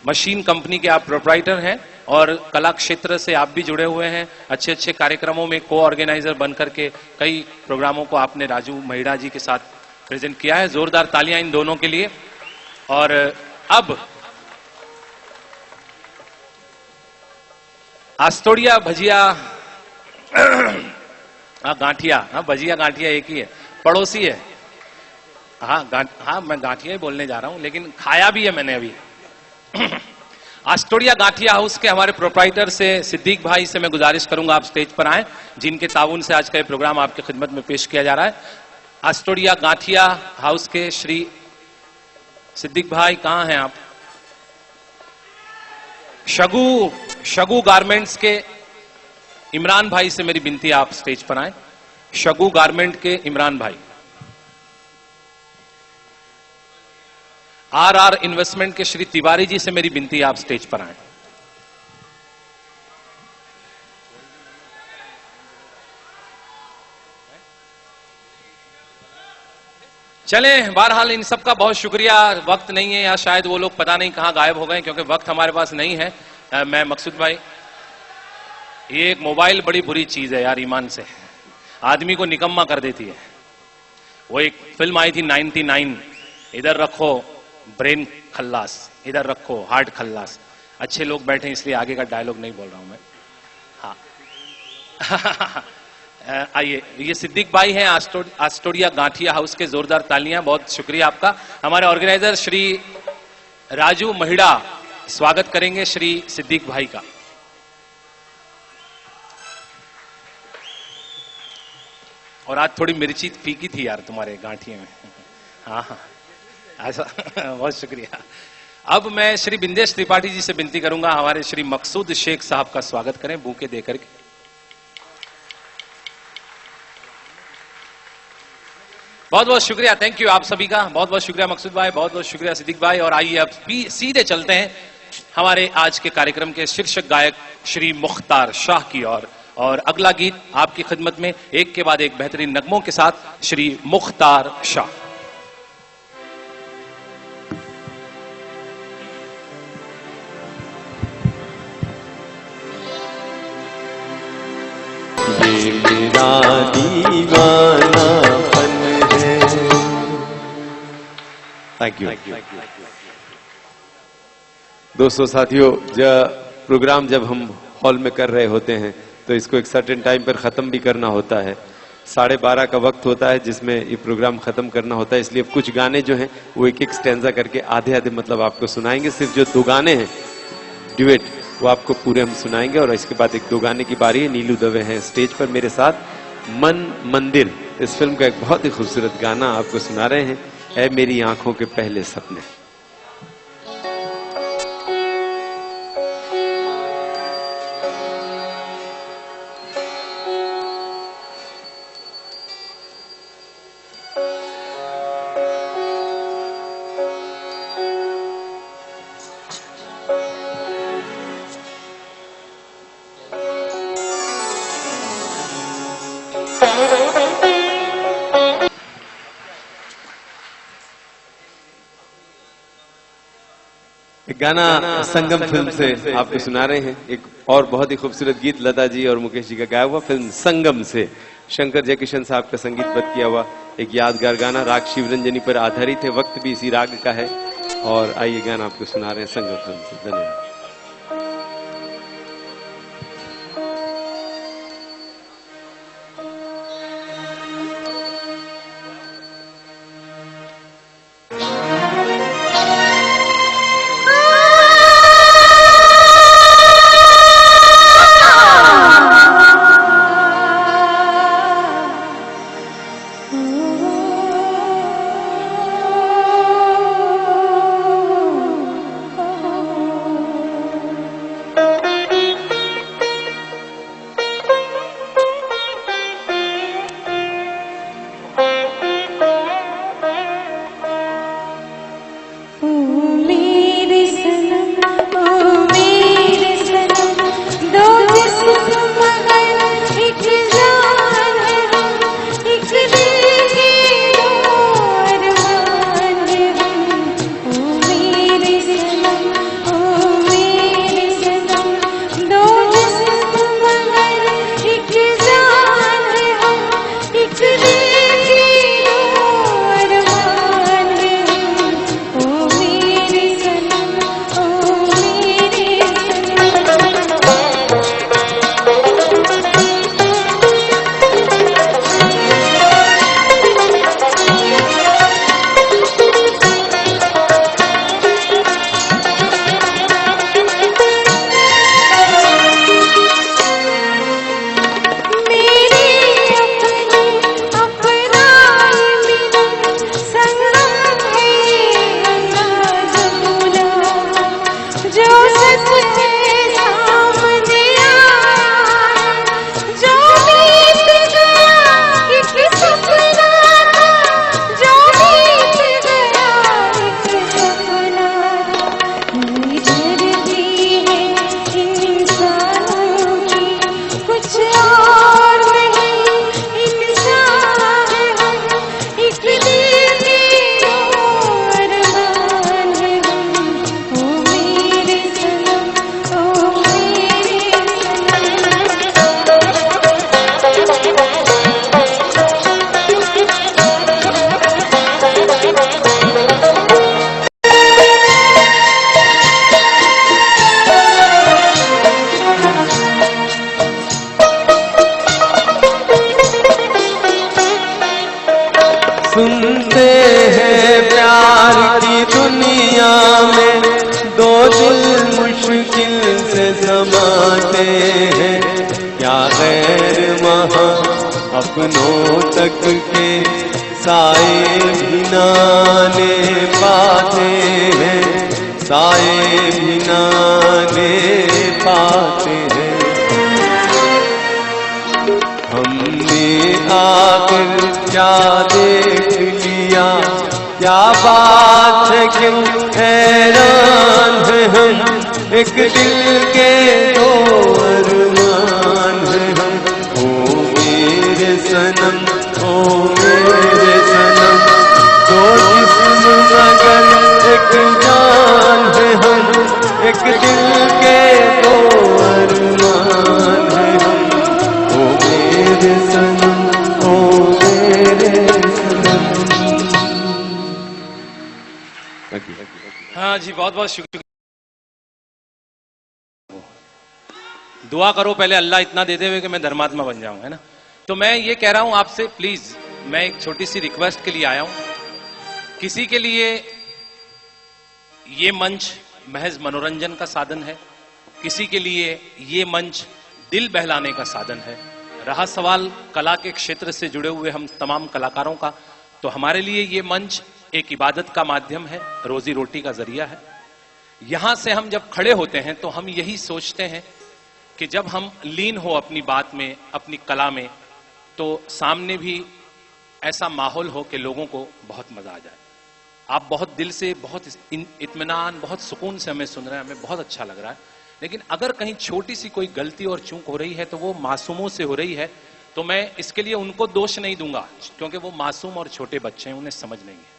machine company के आप प्रोप्राइटर हैं और कला क्षेत्र से आप भी जुड़े हुए हैं। अच्छे अच्छे कार्यक्रमों में को ऑर्गेनाइजर बनकर के कई प्रोग्रामों को आपने राजू महिड़ा जी के साथ प्रेजेंट किया है। जोरदार तालियां इन दोनों के लिए। और अब आस्तोड़िया भजिया गांठिया, हाँ भजिया गांठिया एक ही है, पड़ोसी है। हाँ मैं गांठिया ही बोलने जा रहा हूं, लेकिन खाया भी है मैंने अभी। आस्टोडिया गाठिया हाउस के हमारे प्रोप्राइटर से सिद्दीक भाई से मैं गुजारिश करूंगा आप स्टेज पर आए, जिनके ताउन से आज का ये प्रोग्राम आपके खिदमत में पेश किया जा रहा है। आस्टोडिया गाठिया हाउस के श्री सिद्दीक भाई, कहां हैं आप? शगु गारमेंट्स के इमरान भाई से मेरी विनती है आप स्टेज पर आए। शगु गारमेंट के इमरान भाई। आर इन्वेस्टमेंट के श्री तिवारी जी से मेरी विनती है आप स्टेज पर आए। चलें, बहरहाल इन सब का बहुत शुक्रिया। वक्त नहीं है या शायद वो लोग पता नहीं कहां गायब हो गए, क्योंकि वक्त हमारे पास नहीं है। मैं मकसूद भाई, ये एक मोबाइल बड़ी बुरी चीज है यार, ईमान से आदमी को निकम्मा कर देती है। वो एक फिल्म आई थी 99, इधर रखो ब्रेन खल्लास, इधर रखो हार्ट खल्लास। अच्छे लोग बैठे इसलिए आगे का डायलॉग नहीं बोल रहा हूं मैं। हाँ आइए, ये सिद्दीक भाई हैं आस्टोडिया गाठिया हाउस के। जोरदार तालियां, बहुत शुक्रिया आपका। हमारे ऑर्गेनाइजर श्री राजू महिड़ा स्वागत करेंगे श्री सिद्दीक भाई का। और आज थोड़ी मिर्ची फीकी थी यार तुम्हारे गांठिए में। हाँ ऐसा बहुत शुक्रिया। अब मैं श्री बिंदेश त्रिपाठी जी से विनती करूंगा हमारे श्री मकसूद शेख साहब का स्वागत करें बूके देकर के। बहुत बहुत शुक्रिया, थैंक यू आप सभी का। बहुत बहुत शुक्रिया मकसूद भाई, बहुत बहुत शुक्रिया सिद्दीक भाई। और आइए अब सीधे चलते हैं हमारे आज के कार्यक्रम के शीर्षक गायक श्री मुख्तार शाह की ओर। और अगला गीत आपकी खिदमत में एक के बाद एक बेहतरीन नगमों के साथ श्री मुख्तार शाह। ये मेरा दीवानापन है। थैंक यू दोस्तों साथियों, प्रोग्राम जब हम हॉल में कर रहे होते हैं तो इसको एक सर्टेन टाइम पर खत्म भी करना होता है। 12:30 का वक्त होता है जिसमें ये प्रोग्राम खत्म करना होता है। इसलिए अब कुछ गाने जो हैं वो एक एक स्टैंजा करके आधे आधे मतलब आपको सुनाएंगे। सिर्फ जो 2 गाने हैं ड्यूएट वो आपको पूरे हम सुनाएंगे। और इसके बाद 1-2 गाने की बारी है। नीलू दवे हैं स्टेज पर मेरे साथ। मन मंदिर इस फिल्म का एक बहुत ही खूबसूरत गाना आपको सुना रहे हैं। ऐ मेरी आंखों के पहले सपने। एक गाना संगम फिल्म से आपको सुना रहे हैं। एक और बहुत ही खूबसूरत गीत लता जी और मुकेश जी का गाया हुआ फिल्म संगम से शंकर जयकिशन साहब का संगीतबद्ध किया हुआ एक यादगार गाना राग शिवरंजनी पर आधारित है। वक्त भी इसी राग का है। और आइए गाना आपको सुना रहे हैं संगम फिल्म से। धन्यवाद। सुनते हैं प्यार की दुनिया में दो दिल मुश्किल से समाते हैं, क्या गैर वहाँ अपनों तक के साए भी नाने पाते हैं, साए भी नाने पाते हैं। हमने आखिर क्या देख लिया, क्या बात है क्यों हैरान है हम, एक दिल के दो अरमान है हम। ओ मेरे सनम, ओ मेरे सनम, दो जिस्म मगर एक जान है हम, एक दिल के दो अरमान है हम। ओ मेरे सनम, ओ मेरे सनम। हाँ जी, बहुत बहुत शुक्रिया। दुआ करो पहले अल्लाह इतना देते हुए कि मैं धर्मात्मा बन जाऊं, है ना। तो मैं ये कह रहा हूं आपसे, प्लीज मैं एक छोटी सी रिक्वेस्ट के लिए आया हूं। किसी के लिए ये मंच महज मनोरंजन का साधन है, किसी के लिए ये मंच दिल बहलाने का साधन है। रहा सवाल कला के क्षेत्र से जुड़े हुए हम तमाम कलाकारों का, तो हमारे लिए ये मंच एक इबादत का माध्यम है, रोजी रोटी का जरिया है। यहां से हम जब खड़े होते हैं तो हम यही सोचते हैं कि जब हम लीन हो अपनी बात में, अपनी कला में, तो सामने भी ऐसा माहौल हो कि लोगों को बहुत मजा आ जाए। आप बहुत दिल से, बहुत इत्मीनान, बहुत सुकून से हमें सुन रहे हैं, हमें बहुत अच्छा लग रहा है। लेकिन अगर कहीं छोटी सी कोई गलती और चूक हो रही है तो वो मासूमों से हो रही है, तो मैं इसके लिए उनको दोष नहीं दूंगा, क्योंकि वो मासूम और छोटे बच्चे हैं, उन्हें समझ नहीं है।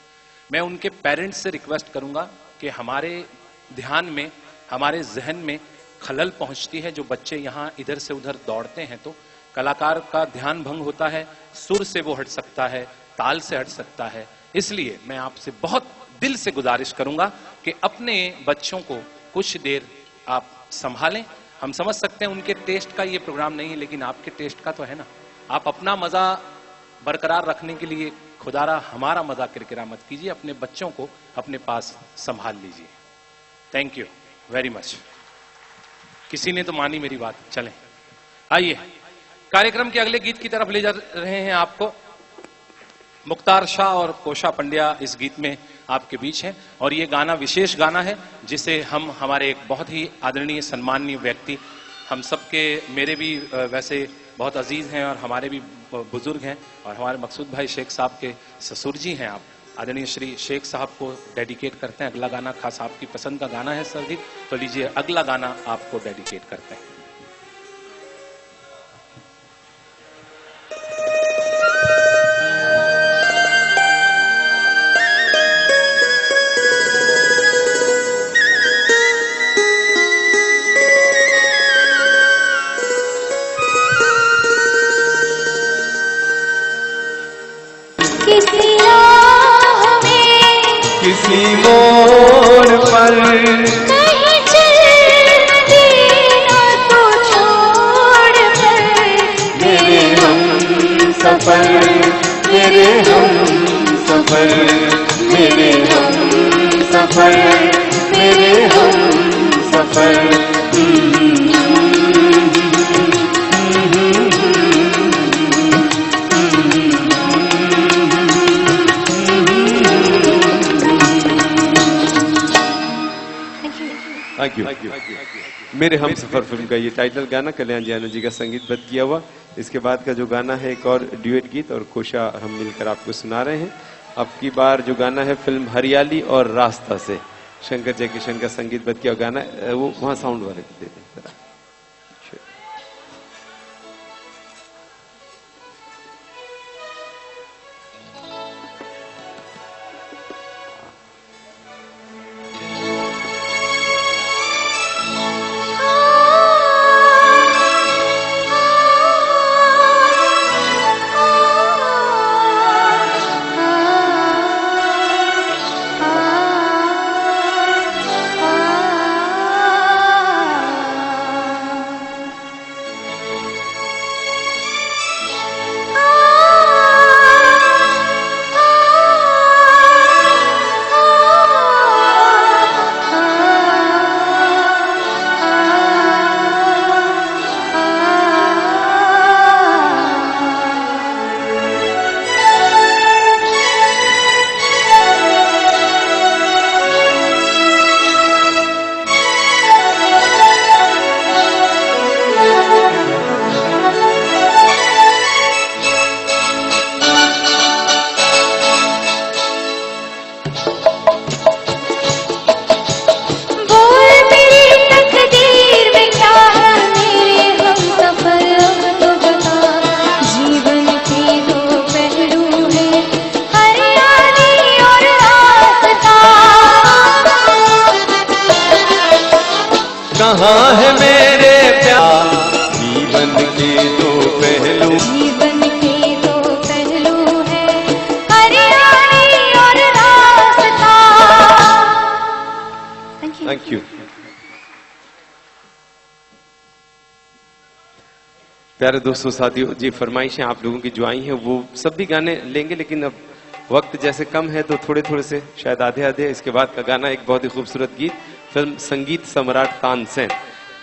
मैं उनके पेरेंट्स से रिक्वेस्ट करूंगा कि हमारे ध्यान में, हमारे जहन में खलल पहुंचती है। जो बच्चे यहां इधर से उधर दौड़ते हैं तो कलाकार का ध्यान भंग होता है, सुर से वो हट सकता है, ताल से हट सकता है। इसलिए मैं आपसे बहुत दिल से गुजारिश करूंगा कि अपने बच्चों को कुछ देर आप संभालें। हम समझ सकते हैं उनके टेस्ट का ये प्रोग्राम नहीं है, लेकिन आपके टेस्ट का तो है ना। आप अपना मजा बरकरार रखने के लिए खुदारा हमारा मजा किरकिरा मत कीजिए, अपने बच्चों को अपने पास संभाल लीजिए। Thank you very much. किसी ने तो मानी मेरी बात। चलें, आइए कार्यक्रम के अगले गीत की तरफ ले जा रहे हैं आपको। मुख्तार शाह और कोशा पंड्या इस गीत में आपके बीच हैं, और ये गाना विशेष गाना है जिसे हम हमारे एक बहुत ही आदरणीय सम्माननीय व्यक्ति, हम सबके, मेरे भी वैसे बहुत अजीज हैं और हमारे भी बुजुर्ग हैं, और हमारे मकसूद भाई शेख साहब के ससुर जी हैं आप, आदरणीय श्री शेख साहब को डेडिकेट करते हैं। अगला गाना खास आपकी पसंद का गाना है सर जी, तो लीजिए अगला गाना आपको डेडिकेट करते हैं। किसी मोड़ पर कहीं चल देना तो छोड़ कर, मेरे हम सफर, मेरे हम सफर, मेरे हम सफर, मेरे हम सफर। Thank you. मेरे हम सफर फिल्म का ये टाइटल गाना कल्याण जी आनंद जी का संगीतबद्ध किया हुआ। इसके बाद का जो गाना है एक और ड्यूएट गीत, और कोशा हम मिलकर आपको सुना रहे हैं। अब की बार जो गाना है फिल्म हरियाली और रास्ता से, शंकर जयकिशन का संगीतबद्ध किया गाना, वो वहां साउंड वाले को दे दें जरा। बोल मेरी तकदीर में क्या है, मेरे हमसफर अब तो बता। जीवन के दो पहलू हैं, हरियाली और रास्ता। कहाँ है मेरे प्यार, जीवन के दो पहलू। जीवन के दो पहलू हैं, हरियाली और रास्ता। Thank you. प्यारे दोस्तों साथियों, जी फरमाइशें आप लोगों की जो आई हैं वो सब भी गाने लेंगे, लेकिन अब वक्त जैसे कम है तो थोड़े थोड़े से शायद आधे आधे। इसके बाद का गाना एक बहुत ही खूबसूरत गीत, फिल्म संगीत सम्राट तानसेन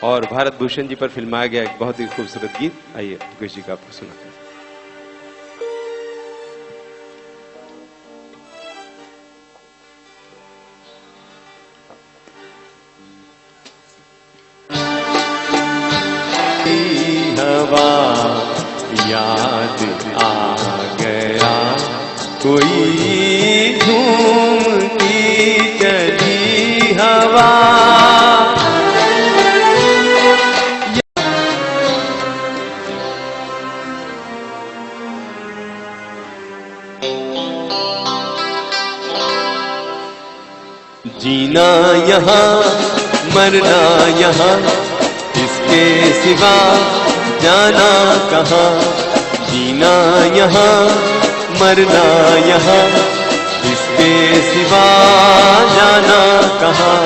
और भारत भूषण जी पर फिल्माया गया एक बहुत ही खूबसूरत गीत। आइए मुकेश जी का आपको सुनाते हैं। हवा याद आ गया, कोई घूमती चली हवा। जीना यहाँ मरना यहाँ, इसके सिवा जाना कहाँ। जीना यहाँ मरना यहाँ, इसके सिवा जाना कहाँ।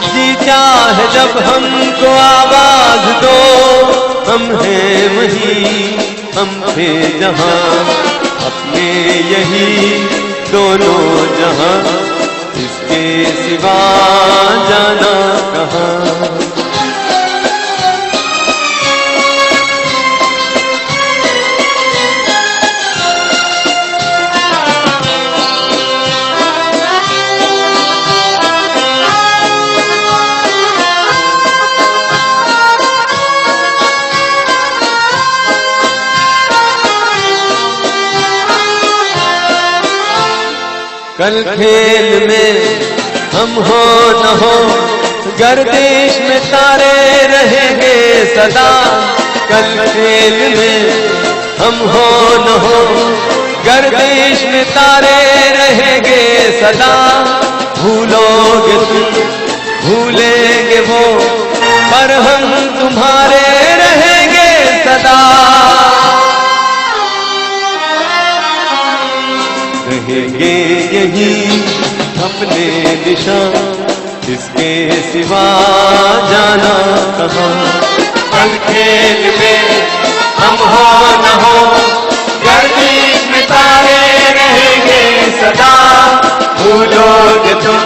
जी चाहे जब हमको आवाज दो, हम हैं वहीं हम थे जहाँ। अपने यही दोनों जहाँ, इसके सिवा जाना कहाँ। कल खेल में हम हो न हो, गर्दिश में तारे रहेंगे सदा। कल खेल में हम हो न हो, गर्दिश में तारे रहेंगे सदा। भूलोगे तुम भूलेंगे वो, पर हम तुम्हारे रहेंगे सदा। रहेंगे यही अपने निशान, इसके सिवा जाना कहाँ। कल खेल में हम हो न हो, गर्दिश में तारे रहेंगे सदा। भूलोगे तुम